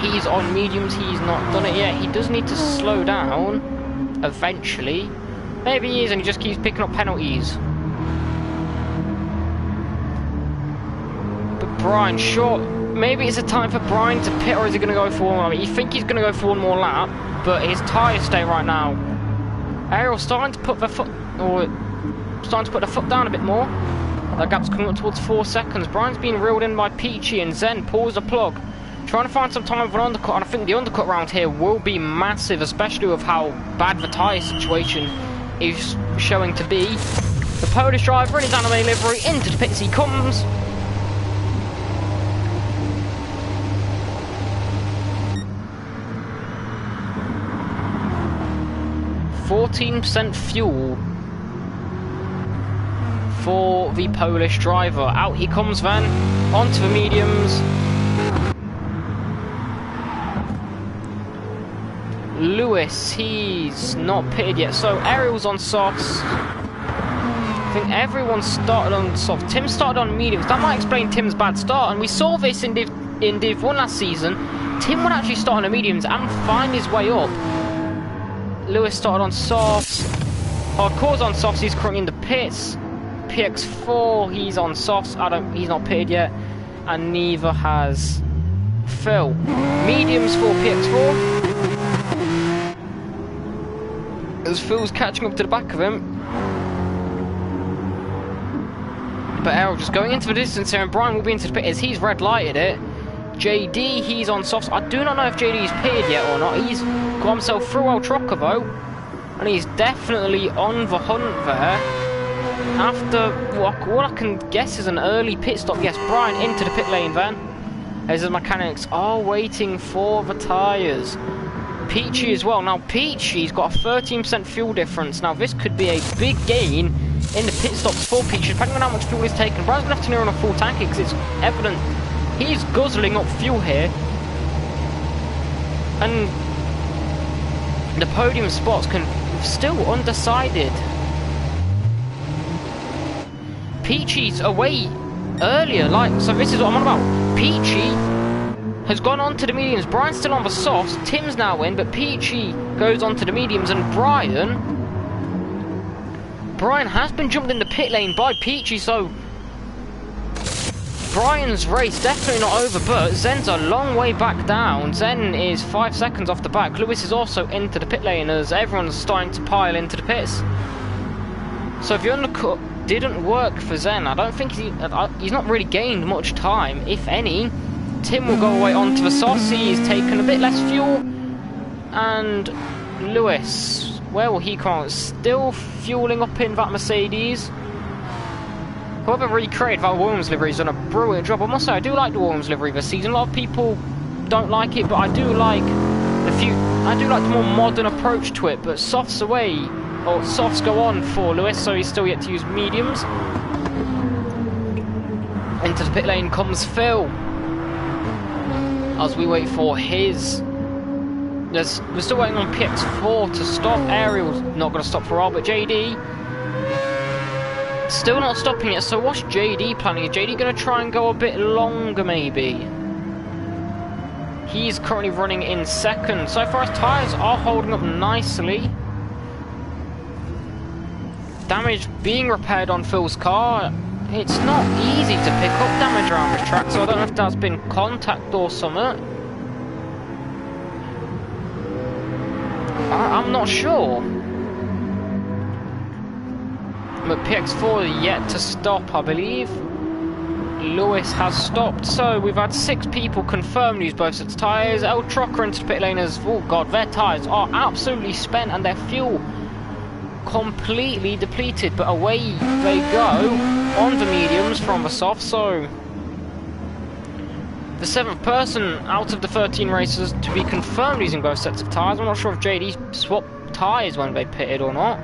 He's on mediums, he's not done it yet. He does need to slow down, eventually. Maybe he is, and he just keeps picking up penalties. But Brian, sure, maybe it's a time for Brian to pit, or is he going to go for one more? I mean, you think he's going to go for one more lap, but his tyres stay right now. Ariel's starting to put the foot down a bit more. That gap's coming up towards 4 seconds. Brian's being reeled in by Peachy, and Zen pulls the plug. Trying to find some time for an undercut, and I think the undercut round here will be massive, especially with how bad the tyre situation is showing to be. The Polish driver in his anime livery, into the pits he comes. %14 fuel for the Polish driver. Out he comes then, onto the mediums. Lewis, he's not pitted yet, so Ariel's on softs. I think everyone started on soft. Tim started on mediums. That might explain Tim's bad start, and we saw this in Div 1 last season. Tim would actually start on the mediums and find his way up. Lewis started on softs. Hardcore's on softs, he's currently in the pits. PX4, he's on softs. He's not pitted yet, and neither has Phil. Mediums for PX4. As Phil's catching up to the back of him. But Errol just going into the distance here, and Brian will be into the pit as he's red lighted it. JD, he's on softs. I do not know if JD's pitted yet or not. He's got himself through El Troca though, and he's definitely on the hunt there. After what I can guess is an early pit stop. Yes, Brian into the pit lane then, as the mechanics are waiting for the tyres. Peachy as well. Now Peachy's got a 13% fuel difference. Now this could be a big gain in the pit stops for Peachy, depending on how much fuel he's taken. Brian's going to have to near on a full tank because it's evident he's guzzling up fuel here. And the podium spots can still undecided. Peachy's away earlier, so this is what I'm on about. Peachy has gone on to the mediums. Brian's still on the softs. Tim's now in, but Peachy goes on to the mediums, and Brian Brian has been jumped in the pit lane by Peachy, so Brian's race definitely not over, but Zen's a long way back down. Zen is 5 seconds off the back. Lewis is also into the pit lane as everyone's starting to pile into the pits. So if the undercut didn't work for Zen, I don't think he's not really gained much time, if any. Tim will go away onto the softs. He's taken a bit less fuel. And Lewis, where will he come out? Still fueling up in that Mercedes. Whoever recreated that Williams livery has done a brilliant job. I must say, I do like the Williams livery this season. A lot of people don't like it, but I do like the more modern approach to it. But softs away, or softs go on for Lewis, so he's still yet to use mediums. Into the pit lane comes Phil. As we wait for his... We're still waiting on PX4 to stop. Ariel's not going to stop for a while, but JD... still not stopping it, so what's JD planning? Is JD going to try and go a bit longer, maybe? He's currently running in second. So far, his tyres are holding up nicely. Damage being repaired on Phil's car. It's not easy to pick up damage around this track, so I don't know if that's been contact or something. I'm not sure. But PX4 yet to stop, I believe. Lewis has stopped, so we've had 6 people confirm use both sets of tyres. El Trucker into the pit lane as, oh god, their tyres are absolutely spent and their fuel completely depleted, but away they go on the mediums from the soft. So the 7th person out of the 13 racers to be confirmed using both sets of tyres. I'm not sure if JD swapped tyres when they pitted or not.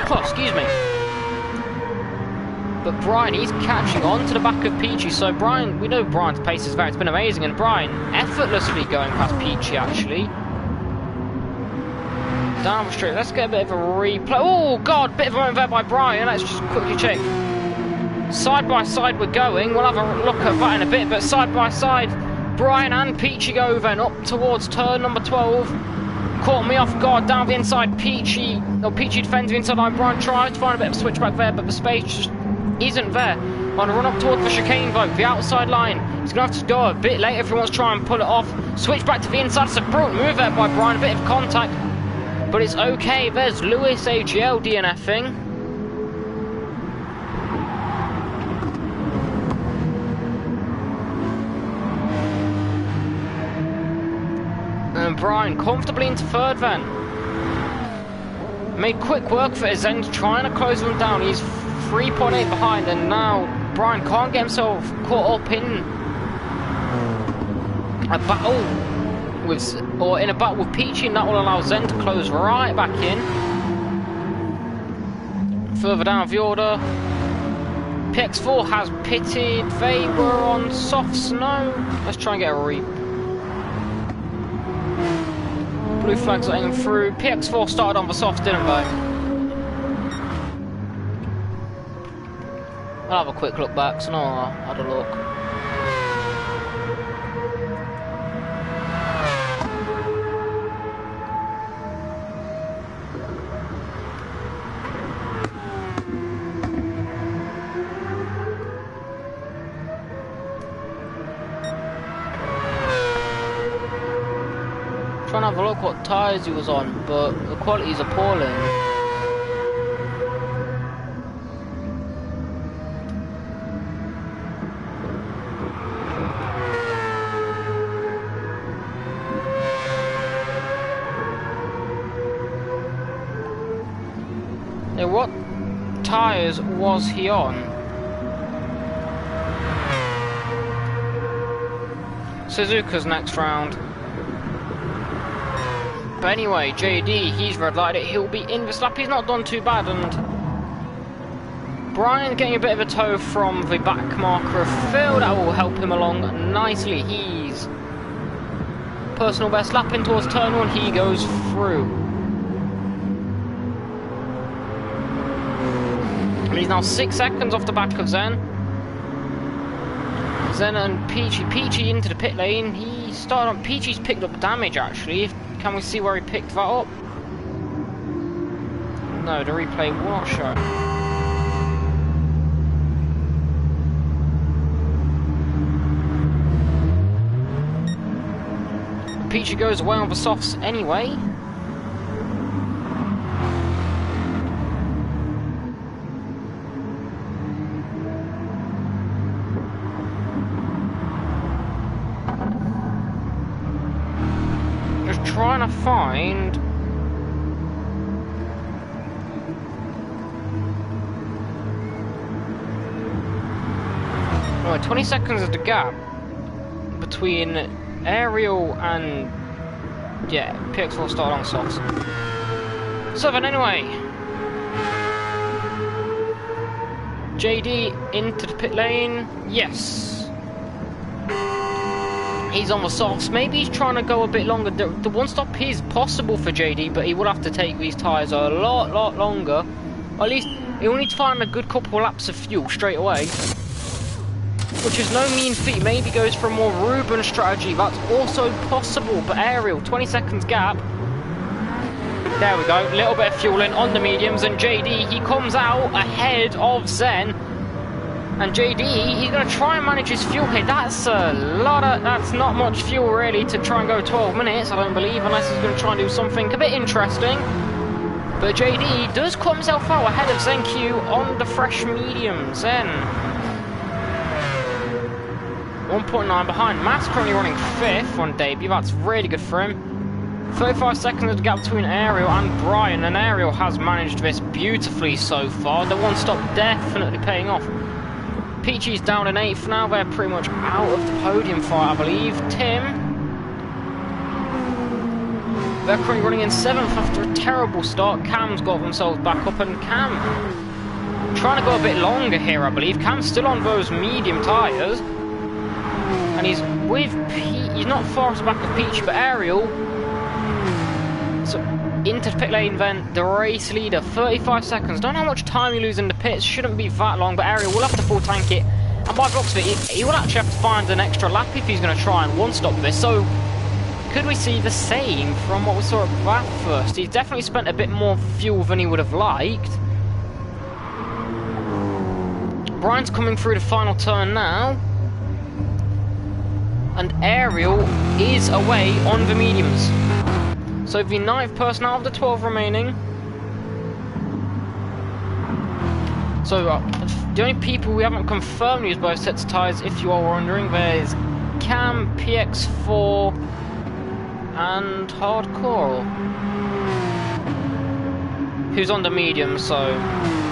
Oh, excuse me. But Brian, he's catching on to the back of Peachy. So Brian, we know Brian's pace is there. It's been amazing, and Brian effortlessly going past Peachy actually. Down the street. Let's get a bit of a replay. Oh god, bit of a moment there by Brian. Let's just quickly check. Side by side we're going. We'll have a look at that in a bit, but side by side, Brian and Peachy go then up towards turn number 12. Caught me off guard down the inside. Peachy defends the inside line. Brian tries to find a bit of a switchback there, but the space just isn't there. On a run up towards the chicane though, the outside line. He's going to have to go a bit later if he wants to try and pull it off. Switch back to the inside. It's a brilliant move there by Brian. A bit of contact, but it's okay. There's Lewis AGL DNFing. And Brian comfortably into third then. Made quick work for his end, trying to close them down. He's 3.8 behind, and now Brian can't get himself caught up in a battle with Peachy, and that will allow Zen to close right back in. Further down the order, PX4 has pitted. They were on soft snow. Let's try and get a blue flags letting them through. PX4 started on the softs, didn't they? I'll have a quick look back, so no, I'll have a look. Trying to have a look what tyres he was on, but the quality is appalling. Now, what tyres was he on? Suzuka's next round. But anyway, JD, he's red lighted it. He'll be in this lap. He's not done too bad, and Brian getting a bit of a tow from the back marker of Phil. That will help him along nicely. He's personal best lap in towards turn 1. He goes through. And he's now 6 seconds off the back of Zen. Zen and Peachy into the pit lane. He started on... Peachy's picked up damage, actually. Can we see where he picked that up? No, the replay will not show. Peachy goes away on the softs anyway. Just trying to find... Right, 20 seconds is the gap between Aerial and, yeah, PX4 start on softs. So then anyway, JD into the pit lane, yes. He's on the softs, maybe he's trying to go a bit longer. The one stop is possible for JD, but he will have to take these tyres a lot longer. Or at least, he'll need to find a good couple laps of fuel straight away. Which is no mean feat. Maybe goes for a more Ruben strategy. That's also possible. But Aerial, 20 seconds gap. There we go. Little bit of fueling on the mediums. And JD, he comes out ahead of Zen. And JD, he's going to try and manage his fuel here. That's a lot of... That's not much fuel, really, to try and go 12 minutes, I don't believe. Unless he's going to try and do something a bit interesting. But JD does cut himself out ahead of Zen Q on the fresh medium. Zen... 1.9 behind. Matt's currently running 5th on debut. That's really good for him. 35 seconds of the gap between Aerial and Brian, and Aerial has managed this beautifully so far. The one stop definitely paying off. Peachy's down in 8th now. They're pretty much out of the podium fight, I believe. Tim, they're currently running in 7th after a terrible start. Cam's got themselves back up, and Cam trying to go a bit longer here, I believe. Cam's still on those medium tyres. And he's with he's not far as the back of Peach, but Aerial. So into the pit lane then, the race leader, 35 seconds. Don't know how much time you lose in the pits, shouldn't be that long, but Aerial will have to full tank it. And by the looks of it, he will actually have to find an extra lap if he's going to try and one-stop this. So could we see the same from what we saw at Bathurst? He's definitely spent a bit more fuel than he would have liked. Brian's coming through the final turn now. And Aerial is away on the mediums. So the 9th person out of the 12 remaining. So the only people we haven't confirmed use both sets of tyres, if you are wondering, there's Cam, PX4 and Hardcore, who's on the medium. So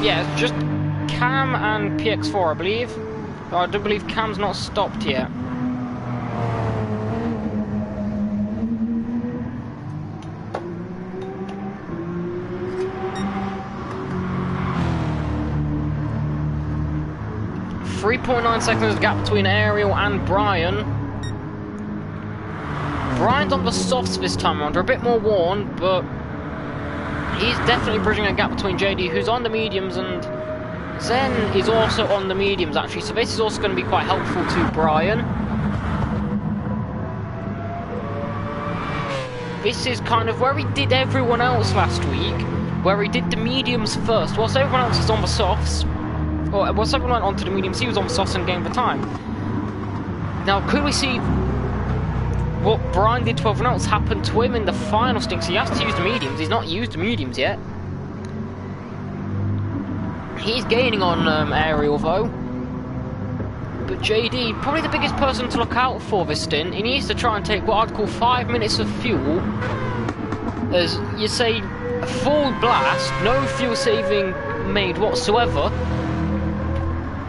yeah, it's just Cam and PX4, I believe. I do believe Cam's not stopped yet. .9 seconds gap between Aerial and Brian. Brian's on the softs this time around. They're a bit more worn, but he's definitely bridging a gap between JD, who's on the mediums, and Zen is also on the mediums, actually. So this is also going to be quite helpful to Brian. This is kind of where he did everyone else last week, where he did the mediums first. Whilst everyone else is on the softs, or once everyone went onto the mediums, he was on the softs and gained the time. Now, could we see what Brian did to everyone else happen to him in the final stinks? He has to use the mediums. He's not used the mediums yet. He's gaining on Aerial, though. But JD, probably the biggest person to look out for this stint. He needs to try and take what I'd call 5 minutes of fuel. As you say, a full blast, no fuel saving made whatsoever.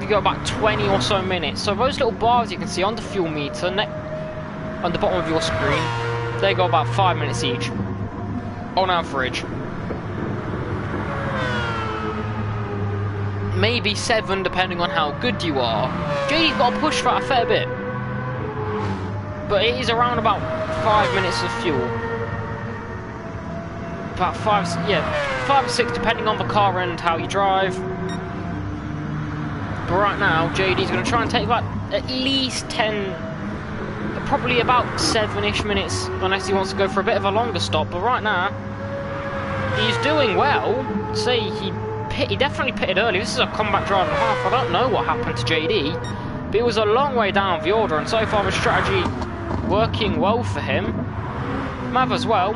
You go about 20 or so minutes. So those little bars you can see on the fuel meter on the bottom of your screen, they go about 5 minutes each, on average. Maybe 7 depending on how good you are. JD's got to push for that a fair bit. But it is around about 5 minutes of fuel. About 5 or 6 depending on the car and how you drive. But right now, JD's going to try and take about at least 10, probably about 7-ish minutes, unless he wants to go for a bit of a longer stop. But right now, he's doing well. Say he definitely pitted early. This is a comeback drive and a half. I don't know what happened to JD, but it was a long way down the order, and so far the strategy working well for him. Mav as well.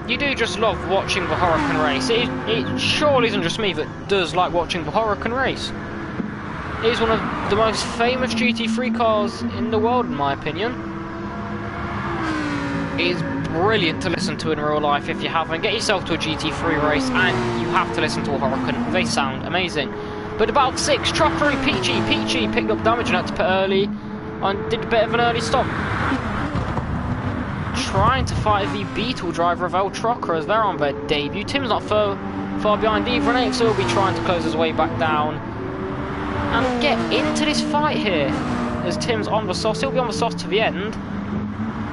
You do just love watching the Huracan race. It surely isn't just me that does like watching the Huracan race. It is one of the most famous GT3 cars in the world, in my opinion. It is brilliant to listen to in real life if you haven't. Get yourself to a GT3 race and you have to listen to a Huracan. They sound amazing. But about 6, Trocker and Peachy. Peachy picked up damage and had to pit early and did a bit of an early stop. Trying to fight the Beetle driver of El Trocker as they're on their debut. Tim's not far behind either, and so he'll be trying to close his way back down and get into this fight here. As Tim's on the soft, he'll be on the soft to the end.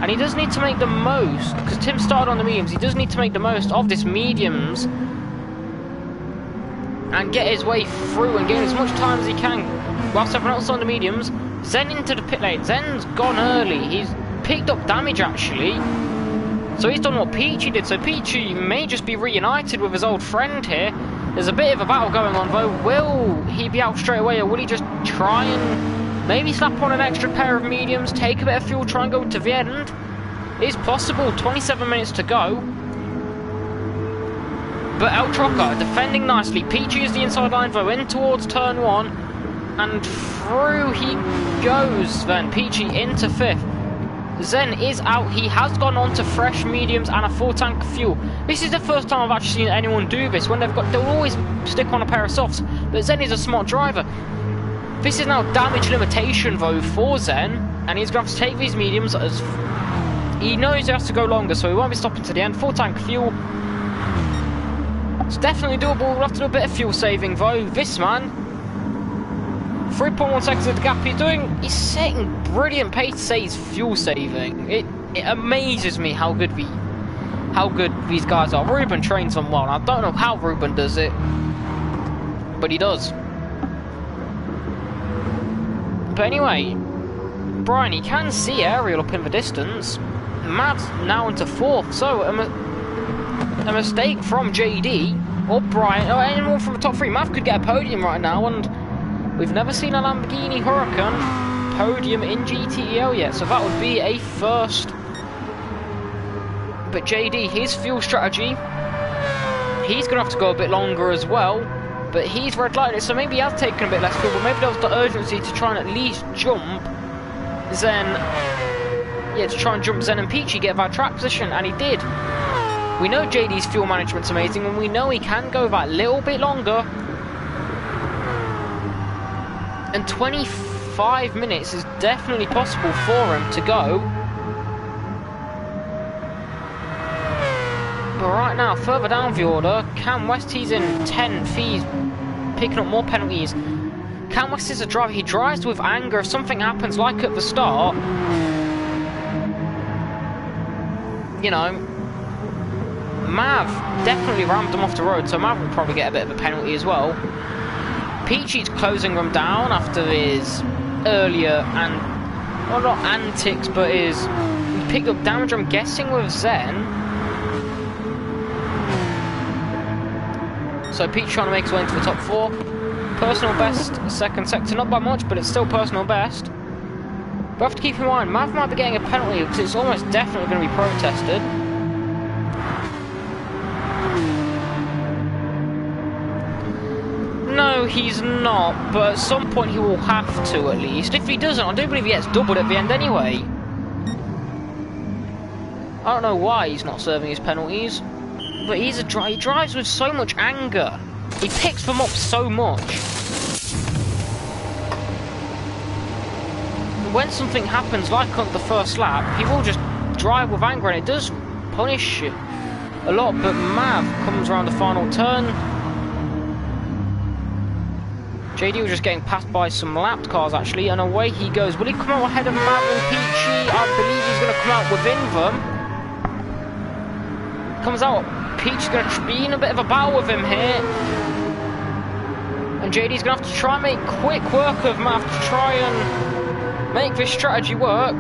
And he does need to make the most, because Tim started on the mediums, he does need to make the most of this mediums and get his way through and gain as much time as he can. Whilst everyone else on the mediums, Zen into the pit lane. Zen's gone early, he's picked up damage actually. So he's done what Peachy did, so Peachy may just be reunited with his old friend here. There's a bit of a battle going on though. Will he be out straight away, or will he just try and maybe slap on an extra pair of mediums, take a bit of fuel, try and go to the end? It's possible, 27 minutes to go. But El Trocker defending nicely. Peachy is the inside line though, in towards turn 1. And through he goes then. Peachy into 5th. Zen is out. He has gone on to fresh mediums and a full tank of fuel. This is the first time I've actually seen anyone do this. When they'll always stick on a pair of softs. But Zen is a smart driver. This is now damage limitation though for Zen, and he's going to have to take these mediums as he knows he has to go longer, so he won't be stopping to the end. Full tank of fuel. It's definitely doable. We'll have to do a bit of fuel saving though. This man, 3.1 seconds of the gap he's setting brilliant pace to say he's fuel saving. It amazes me how good these guys are. Ruben trains them well. I don't know how Ruben does it, but he does. But anyway, Brian, he can see Ariel up in the distance. Matt's now into 4th, so a mistake from JD or Brian or anyone from the top 3. Matt could get a podium right now, and we've never seen a Lamborghini Huracan podium in GTEL yet, so that would be a first. But JD, his fuel strategy, he's going to have to go a bit longer as well, but he's red lighted, so maybe he has taken a bit less fuel, but maybe there was the urgency to try and at least jump Zen. Yeah, to try and jump Zen and Peachy, get that track position, and he did. We know JD's fuel management's amazing, and we know he can go that little bit longer. And 25 minutes is definitely possible for him to go. But right now, further down the order, Cam West, he's in 10th, he's picking up more penalties. Cam West is a driver, he drives with anger. If something happens like at the start, you know, Mav definitely rammed them off the road, so Mav will probably get a bit of a penalty as well. Peachy's closing them down after his earlier, and well, not antics, but he picked up damage, I'm guessing, with Zen. So Peach trying to make his way into the top 4. Personal best, second sector, not by much, but it's still personal best. But have to keep in mind, Mav might be getting a penalty because it's almost definitely going to be protested. No, he's not, but at some point he will have to at least. If he doesn't, I do believe he gets doubled at the end anyway. I don't know why he's not serving his penalties, but he drives with so much anger. He picks them up so much. When something happens like on the first lap, he will just drive with anger, and it does punish a lot. But Mav comes around the final turn. JD was just getting passed by some lapped cars actually, and away he goes. Will he come out ahead of Mav and Peachy? I believe he's going to come out within them. Comes out. Peachy's going to be in a bit of a battle with him here. And JD's going to have to try and make quick work of Mav to try and make this strategy work.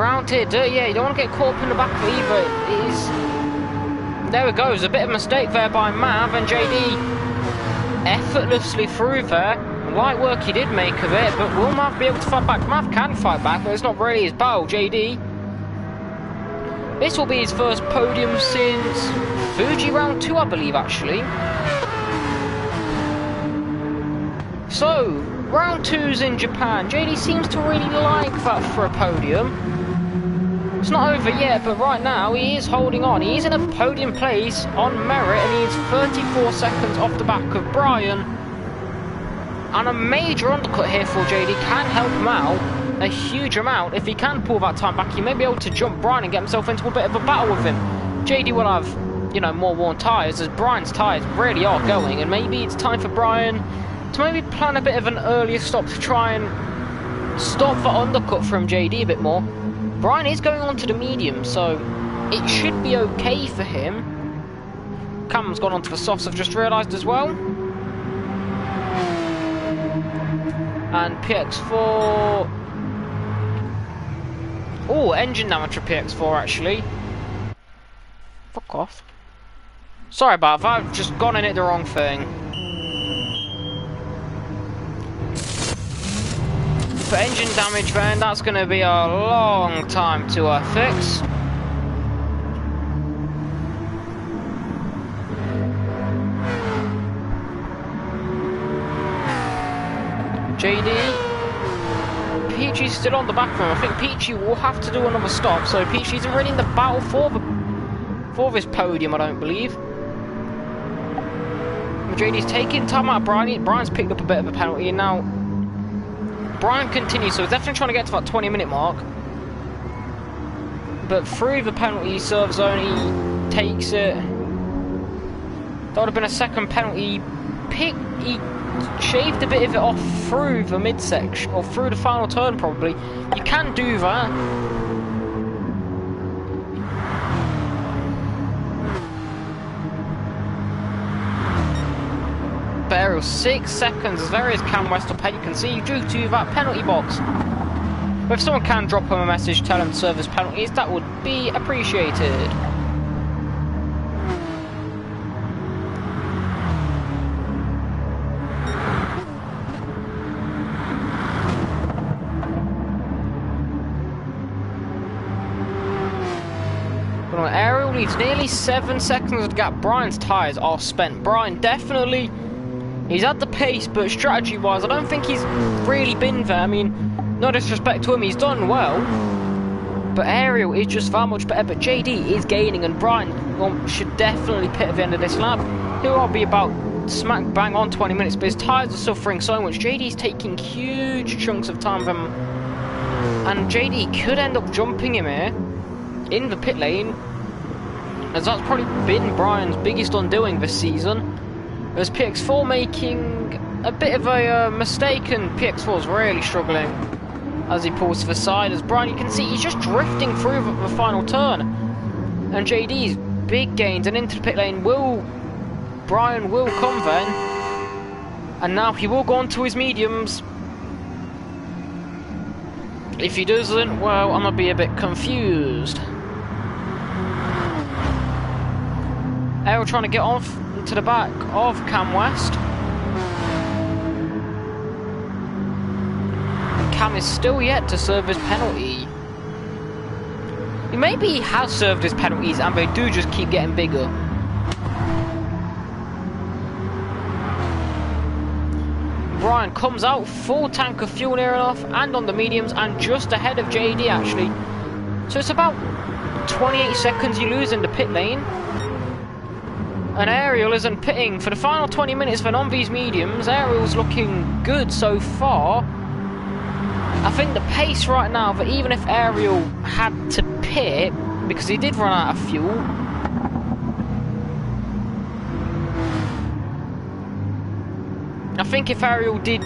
around here. Yeah, you don't want to get caught up in the back either. It is... There it goes. A bit of a mistake there by Mav, and JD effortlessly through there. Light work he did make of it, but will Mav be able to fight back? Mav can fight back, but it's not really his battle. JD. This will be his first podium since Fuji round 2, I believe, actually. So, round 2's in Japan. JD seems to really like that for a podium. It's not over yet, but right now he is holding on. He is in a podium place on merit, and he is 34 seconds off the back of Brian. And a major undercut here for JD can help him out a huge amount. If he can pull that time back, he may be able to jump Brian and get himself into a bit of a battle with him. JD will have, you know, more worn tyres, as Brian's tyres really are going, and maybe it's time for Brian to maybe plan a bit of an earlier stop to try and stop the undercut from JD a bit more. Brian is going on to the medium, so it should be okay for him. Cam's gone onto the softs, I've just realised as well. And PX4... Oh, engine damage for PX4 actually. Fuck off. Sorry about that, I've just gone in it the wrong thing. For engine damage then, that's going to be a long time to fix. JD, Peachy's still on the back of him. I think Peachy will have to do another stop, so Peachy isn't really in the battle for this podium, I don't believe. JD's taking time out of Brian. Brian's picked up a bit of a penalty, and now Brian continues, so he's definitely trying to get to that 20-minute mark. But through the penalty serve zone, he takes it. That would have been a second penalty. He shaved a bit of it off through the midsection, or through the final turn probably. You can do that. But Ariel, 6 seconds as there is Cam West up ahead, you can see, due to that penalty box. But if someone can drop him a message, tell him to serve his penalties, that would be appreciated. Ariel leads nearly 7 seconds of the gap. Brian's tyres are spent. Brian definitely, he's had the pace, but strategy wise I don't think he's really been there. I mean, no disrespect to him, he's done well, but Ariel is just that much better. But JD is gaining, and Brian should definitely pit at the end of this lap. He'll be about smack bang on 20 minutes, but his tyres are suffering so much. JD's taking huge chunks of time from him, and JD could end up jumping him here in the pit lane, as that's probably been Brian's biggest undoing this season. There's PX4 making a bit of a mistake, and PX4's really struggling as he pulls to the side. As Brian, you can see, he's just drifting through the final turn, and JD's big gains and into the pit lane. Brian will come then, and now he will go on to his mediums. If he doesn't, well, I'm gonna be a bit confused. Ariel trying to get off to the back of Cam West. Cam is still yet to serve his penalty. Maybe he has served his penalties and they do just keep getting bigger. Brian comes out, full tank of fuel near enough, and on the mediums, and just ahead of JD actually. So it's about 28 seconds you lose in the pit lane. And Ariel isn't pitting for the final 20 minutes for on these mediums. Ariel's looking good so far. I think the pace right now, that even if Ariel had to pit, because he did run out of fuel, I think if Ariel did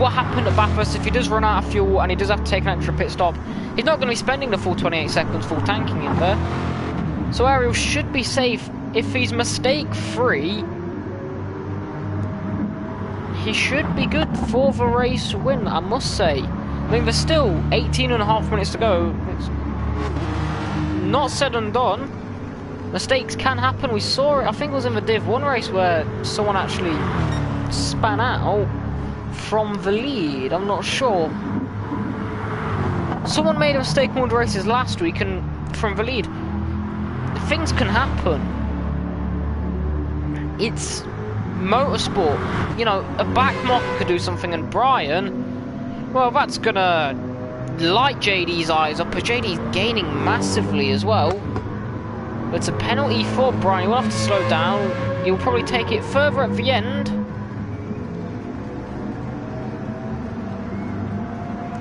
what happened at Bathurst, if he does run out of fuel and he does have to take an extra pit stop, he's not going to be spending the full 28 seconds full tanking in there. So Ariel should be safe. If he's mistake-free, he should be good for the race win, I must say. I mean, there's still 18.5 minutes to go. It's not said and done. Mistakes can happen. We saw it, I think it was in the Div 1 race where someone actually span out from the lead. I'm not sure. Someone made a mistake in one of the races last week and from the lead. Things can happen. It's motorsport. You know, a back marker could do something, and Brian, well, that's gonna light JD's eyes up, but JD's gaining massively as well. It's a penalty for Brian. He'll have to slow down. He'll probably take it further at the end.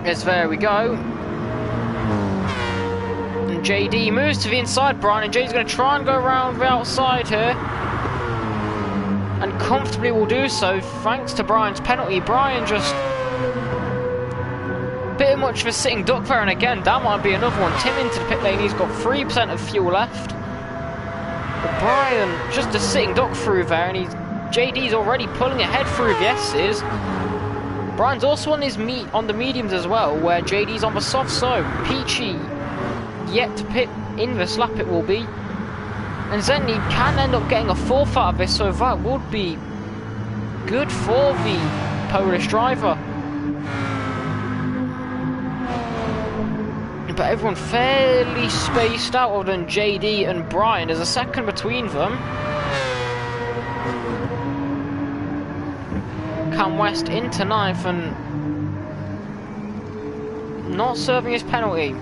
Yes, there we go. And JD moves to the inside, Brian, and JD's going to try and go around the outside here. And comfortably will do so, thanks to Brian's penalty. Brian just a bit much of a sitting duck there, and again, that might be another one. Tim into the pit lane, he's got 3% of fuel left. But Brian, just a sitting duck through there, and JD's already pulling ahead through the S's. Brian's also on on the mediums as well, where JD's on the soft, so Peachy yet to pit in this lap it will be. And then he can end up getting a fourth out of this, so that would be good for the Polish driver. But everyone fairly spaced out other than JD and Brian. There's a second between them. Cam West into ninth and not serving his penalty.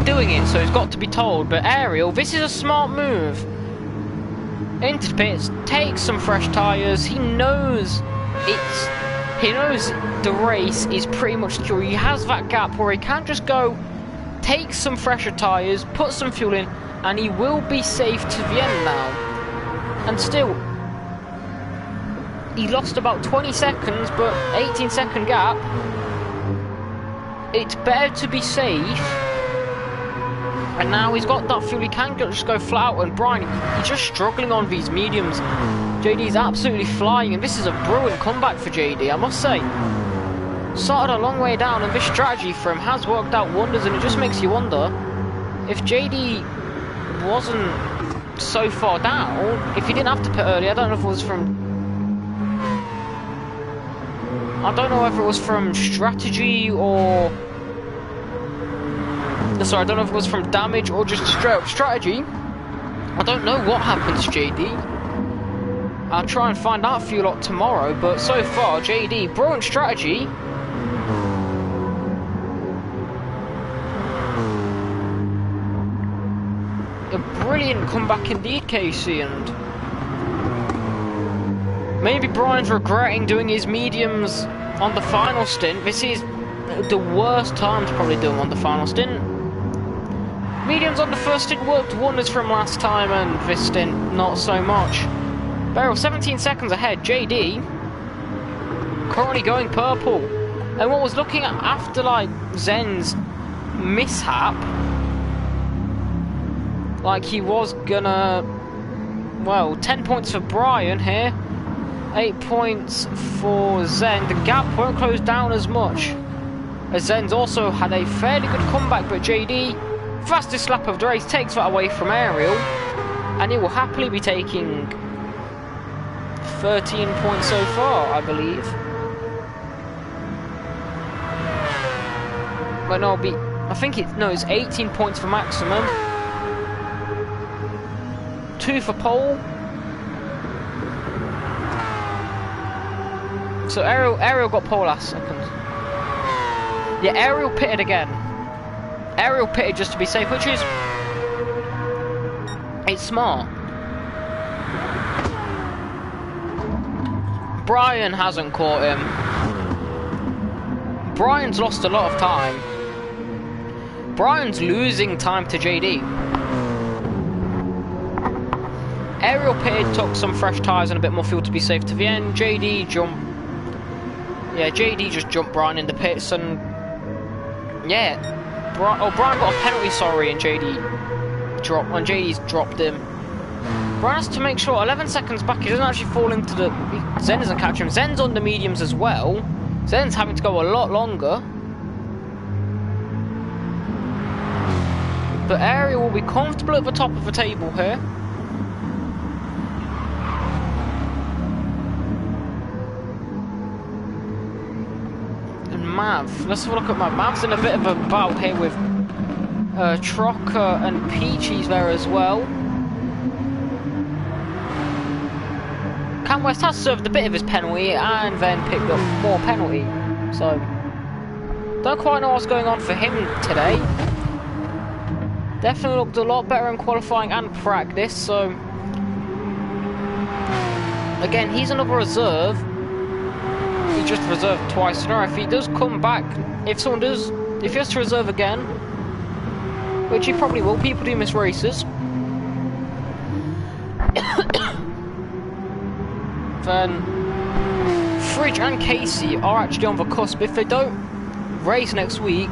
Doing it, so he's got to be told. But Ariel, this is a smart move. Into the pits, takes some fresh tyres. He knows the race is pretty much secure. He has that gap where he can just go, take some fresher tyres, put some fuel in, and he will be safe to the end now. And still, he lost about 20 seconds, but 18-second gap. It's better to be safe. And now he's got that fuel, he can just go flat out, and Brian, he's just struggling on these mediums. JD's absolutely flying, and this is a brilliant comeback for JD, I must say. Started a long way down, and this strategy for him has worked out wonders, and it just makes you wonder, if JD wasn't so far down, if he didn't have to pit early, I don't know if it was from... I don't know whether it was from strategy or... Sorry, I don't know if it was from damage or just straight up strategy. I don't know what happened to JD. I'll try and find out for you lot tomorrow, but so far, JD, brilliant strategy. A brilliant comeback indeed, Casey, and maybe Brian's regretting doing his mediums on the final stint. This is the worst time to probably do them on the final stint. Mediums on the first stint worked wonders from last time, and this stint not so much. Barrel 17 seconds ahead. JD currently going purple, and what was looking at after like Zen's mishap, like he was gonna, well, 10 points for Brian here, 8 points for Zen. The gap won't close down as much, as Zen's also had a fairly good comeback, but JD, fastest lap of the race, takes that away from Ariel, and he will happily be taking 13 points so far, I believe. But no, I think it's 18 points for maximum. 2 for pole. So Ariel got pole last second. Yeah, Ariel pitted again. Ariel pitted just to be safe, which is... it's smart. Brian hasn't caught him. Brian's lost a lot of time. Brian's losing time to JD. Ariel pitted, took some fresh tyres and a bit more fuel to be safe to the end. JD just jumped Brian in the pits, and yeah, Brian got a penalty, sorry, and JD's dropped him. Brian has to make sure 11 seconds back he doesn't actually fall into the... Zen doesn't catch him. Zen's on the mediums as well. Zen's having to go a lot longer. But Ariel will be comfortable at the top of the table here. And Mav, let's have a look at Mav. Mav's in a bit of a bout here with Trocker and Peachy's there as well. Cam West has served a bit of his penalty and then picked up more penalty. So, don't quite know what's going on for him today. Definitely looked a lot better in qualifying and practice, so... Again, he's another reserve. He just reserved twice in a row. If he does come back, if he has to reserve again, which he probably will, people do miss races. Then Fridge and Casey are actually on the cusp. If they don't race next week,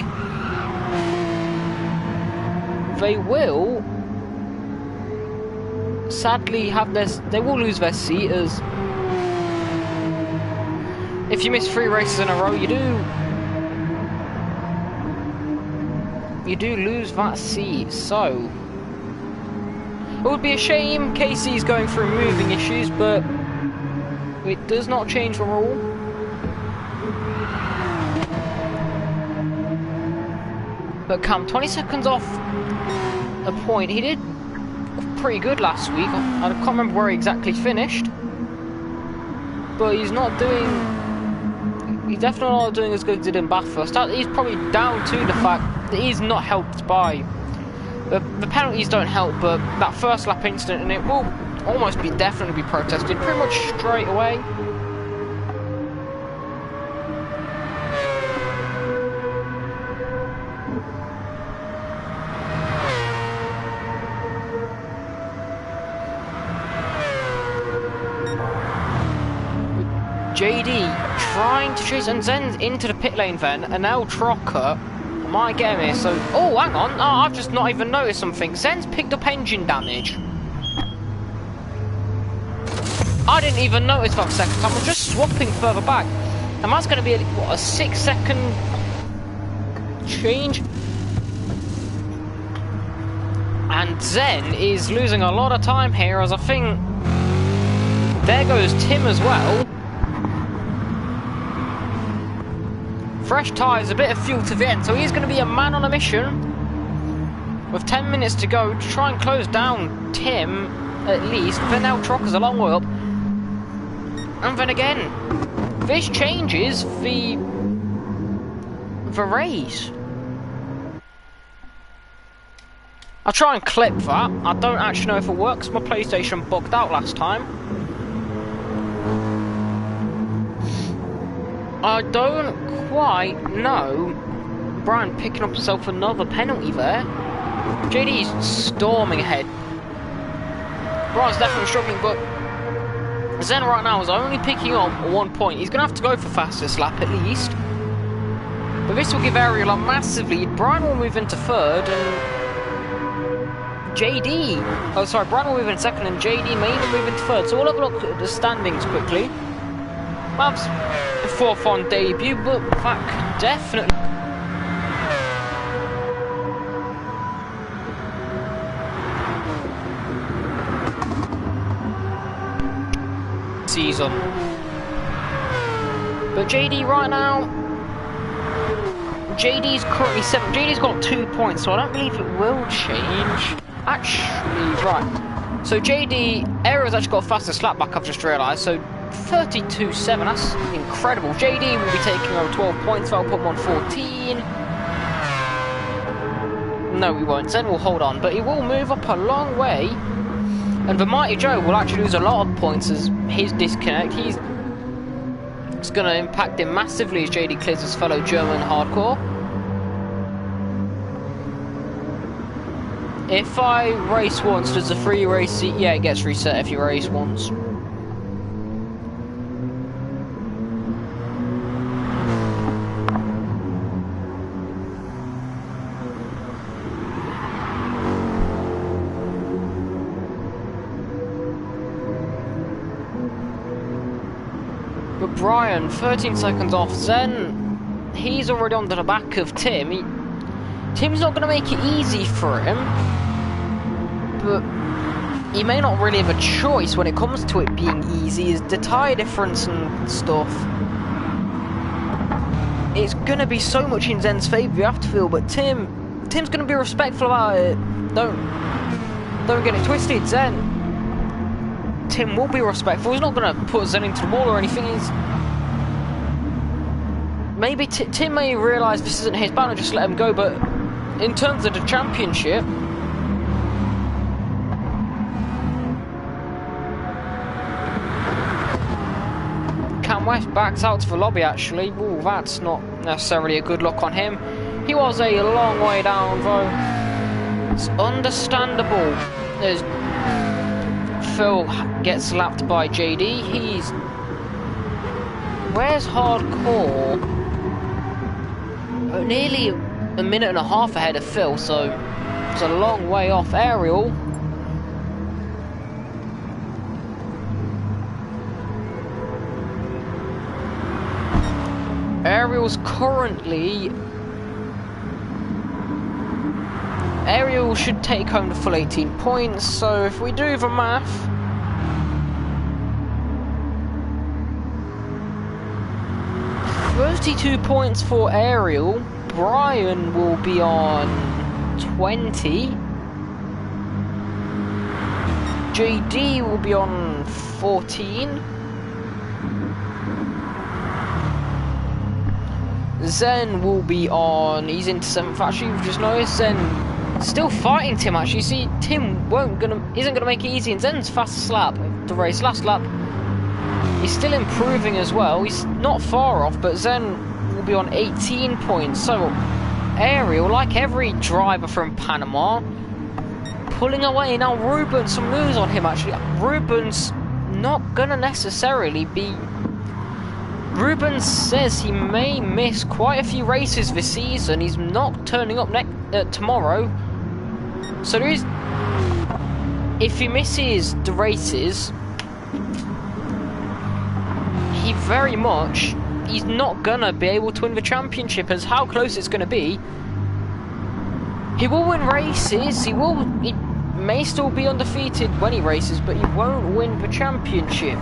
they will sadly have they will lose their seat, as if you miss 3 races in a row, you do lose that seat. So it would be a shame. Casey's going through moving issues, but it does not change the rule. But Cam, 20 seconds off a point. He did pretty good last week. I can't remember where he exactly finished, but he's not doing... He's definitely not doing as good as he did in Bathurst. He's probably down to the fact that he's not helped by... The penalties don't help, but that first lap incident, and it will almost definitely be protested pretty much straight away. JD trying to chase, and Zen's into the pit lane then, and now Trocker might get him here. So, oh, hang on, I've just not even noticed something. Zen's picked up engine damage. I didn't even notice that second time. I'm just swapping further back, and that's going to be a 6-second change. And Zen is losing a lot of time here, as I think there goes Tim as well. Fresh tyres, a bit of fuel to the end, so he's going to be a man on a mission with 10 minutes to go to try and close down Tim at least. Then now Trocker's a long way up. And then again, this changes the race. I'll try and clip that. I don't actually know if it works. My PlayStation bugged out last time. I don't quite know. Brian picking up himself another penalty there. JD's storming ahead. Brian's definitely struggling, but Zen right now is only picking up 1 point. He's going to have to go for fastest lap at least. But this will give Ariel a massive lead. Brian will move into third, and Brian will move in second, and JD may even move into third. So we'll have a look at the standings quickly. Mav's fourth on debut, but that could definitely... season. But JD right now... JD's currently 7th. JD's got 2 points, so I don't believe it will change. Actually, right. So JD, Aero's actually got a fastest lap back, I've just realised. So 32.7, that's incredible. JD will be taking over 12 points, so I'll put him on 14. No, we won't. Zen will hold on, but he will move up a long way. And the Mighty Joe will actually lose a lot of points as his disconnect. It's going to impact him massively as JD clears his fellow German hardcore. If I race once, does the free race... Yeah, it gets reset if you race once. Brian, 13 seconds off. Zen, he's already on the back of Tim. Tim's not going to make it easy for him, but he may not really have a choice when it comes to it being easy. Is the tyre difference and stuff. It's going to be so much in Zen's favour, you have to feel, but Tim's going to be respectful about it. Don't get it twisted, Tim will be respectful. He's not going to put Zen into the wall or anything. Maybe Tim may realise this isn't his battle, just let him go, but in terms of the championship, Cam West backs out to the lobby actually. Ooh, that's not necessarily a good look on him. He was a long way down though. It's understandable as Phil gets lapped by JD. Where's Hardcore? Nearly a minute and a half ahead of Phil, so it's a long way off. Ariel. Ariel's currently... Ariel should take home the full 18 points, so if we do the math... 32 points for Ariel. Brian will be on 20. JD will be on 14. Zen will be on... He's into 7th actually, we've just noticed. Zen still fighting Tim actually. See, Tim isn't gonna make it easy, and Zen's fastest lap of the race. Last lap. He's still improving as well. He's not far off, but Zen will be on 18 points. So, Ariel, like every driver from Panama, pulling away. Now, Ruben, some news on him actually. Ruben's not going to necessarily be... Ruben says he may miss quite a few races this season. He's not turning up tomorrow. So, there is... If he misses the races... he's not gonna be able to win the championship. As how close it's gonna be, he will win races, he may still be undefeated when he races, but he won't win the championship,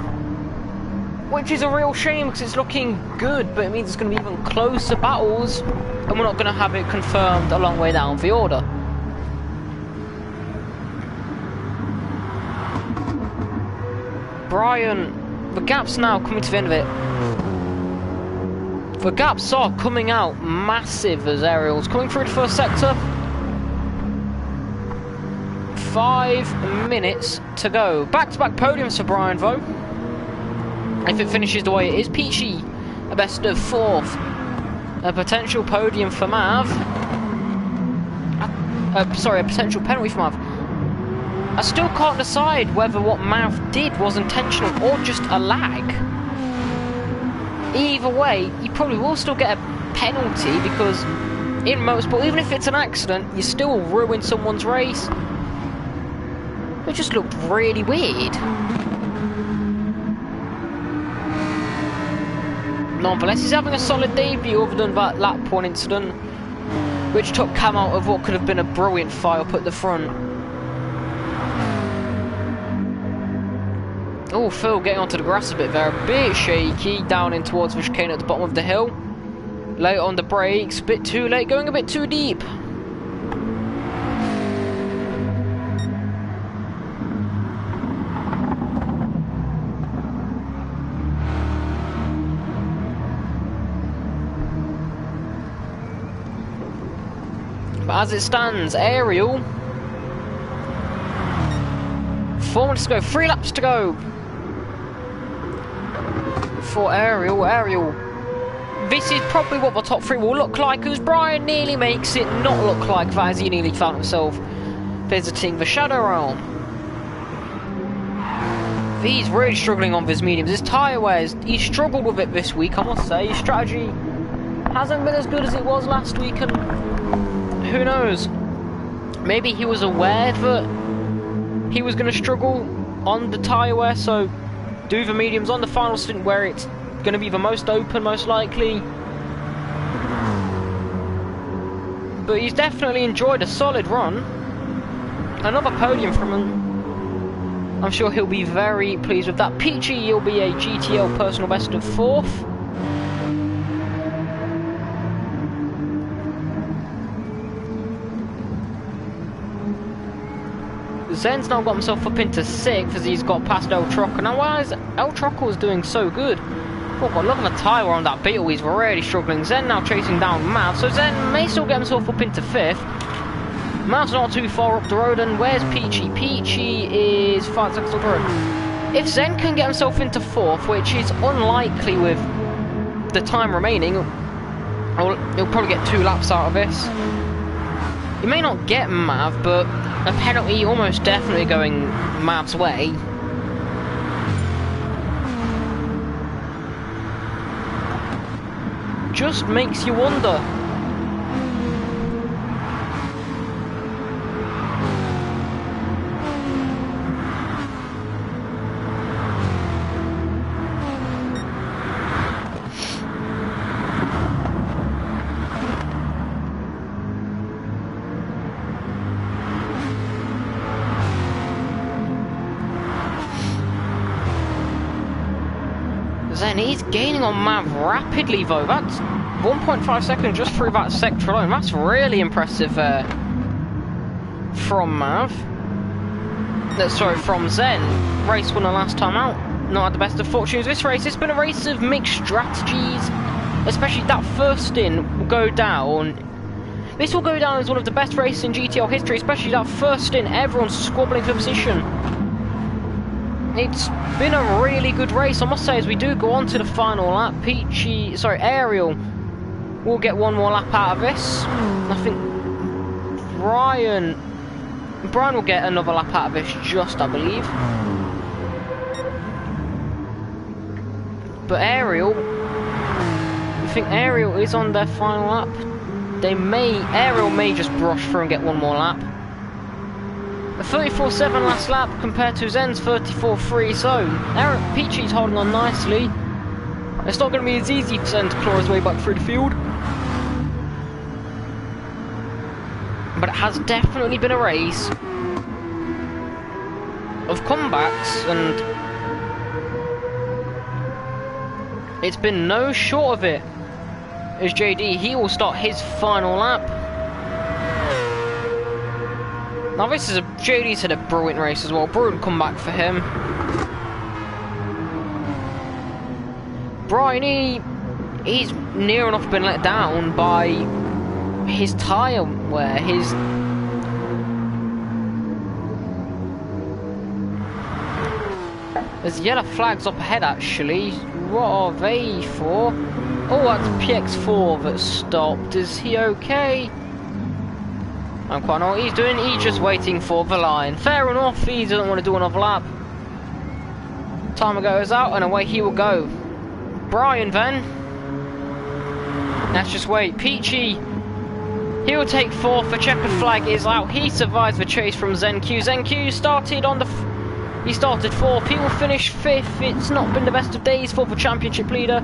which is a real shame because it's looking good, but it means it's gonna be even closer battles and we're not gonna have it confirmed a long way down the order. Brian, the gap's now coming to the end of it. The gaps are coming out massive as Ariel's coming through the first sector. 5 minutes to go. Back-to-back podiums for Brian though. If it finishes the way it is, Peachy, a best of 4th. A potential podium for Mav. Sorry, a potential penalty for Mav. I still can't decide whether what Mav did was intentional or just a lag. Either way, you probably will still get a penalty because in motorsport, even if it's an accident, you still ruin someone's race. It just looked really weird. Nonetheless, he's having a solid debut other than that lap 1 incident, which took Cam out of what could have been a brilliant fight up at the front. Oh, Phil getting onto the grass a bit there, a bit shaky, down in towards the chicane at the bottom of the hill. Late on the brakes, a bit too late, going a bit too deep. But as it stands, Ariel, 4 minutes to go, 3 laps to go. For Ariel, this is probably what the top 3 will look like, as Brian nearly makes it not look like that, as he nearly found himself visiting the Shadow Realm. He's really struggling on his mediums. His tyre wears, he struggled with it this week, I must say. His strategy hasn't been as good as it was last week, and who knows, maybe he was aware that he was going to struggle on the tyre wear, so do the mediums on the final stint where it's going to be the most open, most likely. But he's definitely enjoyed a solid run. Another podium from him. I'm sure he'll be very pleased with that. Peachy, he'll be a GTL personal best of 4th. Zen's now got himself up into 6th as he's got past El Trocker. Now why is El Trocker's doing so good? Oh god, look at the tyre on that Beetle, he's really struggling. Zen now chasing down Mav, so Zen may still get himself up into 5th. Mav's not too far up the road, and where's Peachy? Peachy is 5 seconds up the road. If Zen can get himself into 4th, which is unlikely with the time remaining, he'll probably get 2 laps out of this. He may not get Mav, but a penalty almost definitely going Mav's way. Just makes you wonder. Zen, he's gaining on Mav rapidly though. That's 1.5 seconds just through that sector alone. That's really impressive from Mav. Sorry, from Zen. Race winner last time out. Not had the best of fortunes this race. It's been a race of mixed strategies. Especially that first stint will go down. This will go down as one of the best races in GTL history. Especially that first stint. Everyone's squabbling for position. It's been a really good race, I must say, as we do go on to the final lap. Ariel will get one more lap out of this. I think Brian will get another lap out of this, I believe. But Ariel, I think Ariel is on their final lap. Ariel may just brush through and get one more lap. A 34.7 last lap compared to Zen's 34.3, so Peachy's holding on nicely. It's not going to be as easy for Zen to claw his way back through the field. But it has definitely been a race of comebacks, and it's been no short of it. As JD, he will start his final lap. Now this is JD's had a brilliant race as well. Brilliant comeback for him. Brian, he's near enough been let down by his tyre wear. There's yellow flags up ahead actually. What are they for? Oh, that's PX4 that stopped. Is he okay? I don't quite know what he's doing. He's just waiting for the line. Fair enough, he doesn't want to do another lap. Timer goes out and away he will go. Brian then. Let's just wait. Peachy, he will take 4th. The checkered flag is out. He survives the chase from ZenQ. ZenQ started on the... He started 4th. He will finish 5th. It's not been the best of days for the championship leader.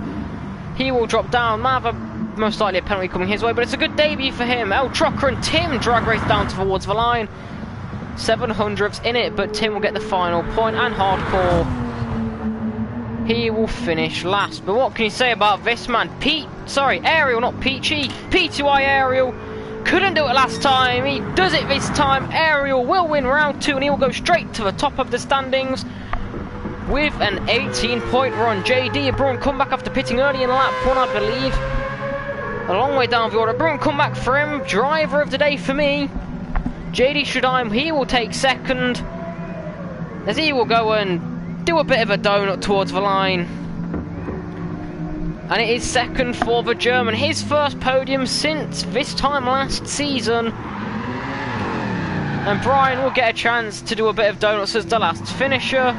He will drop down. Mava, most likely a penalty coming his way, but it's a good debut for him. El Trocker and Tim drag race down towards the line. 700ths in it, but Tim will get the final point, and Hardcore, he will finish last. But what can you say about this man? Ariel, not Peachy. P2I Ariel couldn't do it last time. He does it this time. Ariel will win round 2, and he will go straight to the top of the standings with an 18-point run. JD, a brilliant comeback after pitting early in lap 1, I believe. A long way down the order. Brilliant comeback for him. Driver of the day for me. JD Shadime, he will take 2nd, as he will go and do a bit of a donut towards the line. And it is 2nd for the German. His first podium since this time last season. And Brian will get a chance to do a bit of donuts as the last finisher.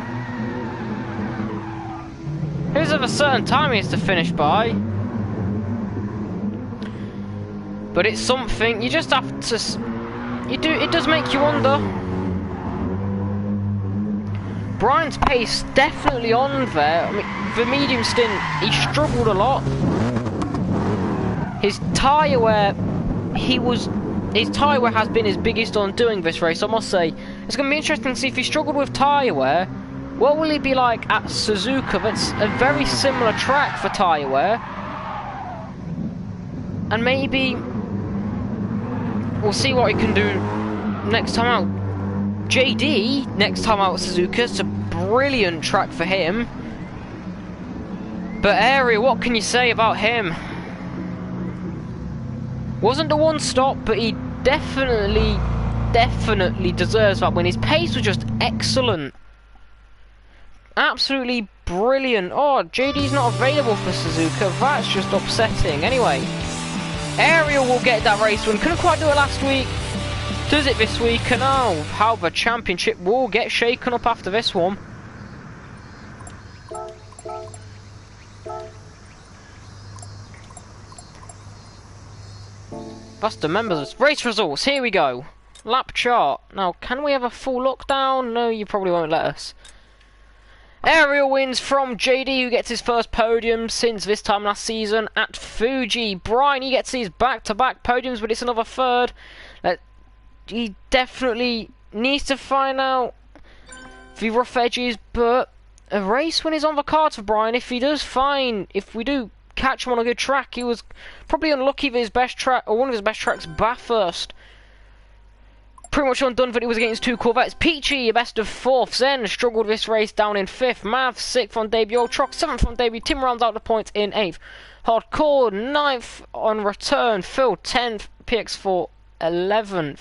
Who's of a certain time he has to finish by. But it's something, you just have to... It does make you wonder. Brian's pace definitely on there. I mean, the medium stint, he struggled a lot. His tyre wear, his tyre wear has been his biggest on doing this race, I must say. It's going to be interesting to see if he struggled with tyre wear. What will he be like at Suzuka? That's a very similar track for tyre wear. And maybe we'll see what he can do next time out. JD, next time out at Suzuka, it's a brilliant track for him. But Ariel, what can you say about him? Wasn't the one stop, but he definitely deserves that win. His pace was just excellent. Absolutely brilliant. Oh, JD's not available for Suzuka. That's just upsetting. Anyway, Ariel will get that race win. Couldn't quite do it last week. Does it this week, and oh, how the championship will get shaken up after this one. That's the members' race results. Here we go. Lap chart. Now, can we have a full look down? No, you probably won't let us. Ariel wins from JD, who gets his first podium since this time last season at Fuji. Brian, he gets his back-to-back podiums, but it's another third. He definitely needs to find out the rough edges, but a race win is on the cards for Brian. If he does fine, if we do catch him on a good track, he was probably unlucky with his best track, or one of his best tracks, Bathurst. Pretty much undone that he was against two Corvettes. Peachy, a best of fourth. Zen struggled this race down in fifth. Mav, sixth on debut. Old Trock, seventh on debut. Tim rounds out the points in eighth. Hardcore, ninth on return. Phil, 10th. PX4, 11th.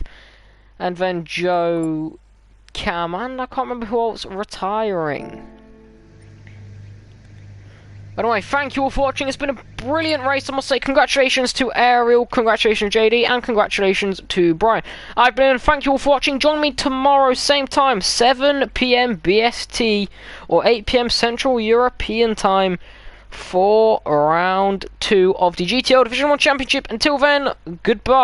And then Joe Cam, and I can't remember who else retiring. But anyway, thank you all for watching. It's been a brilliant race, I must say. Congratulations to Ariel, congratulations JD, and congratulations to Brian. I've been, thank you all for watching. Join me tomorrow, same time, 7 PM BST, or 8 PM Central European Time, for round 2 of the GTEL Division 1 Championship. Until then, goodbye.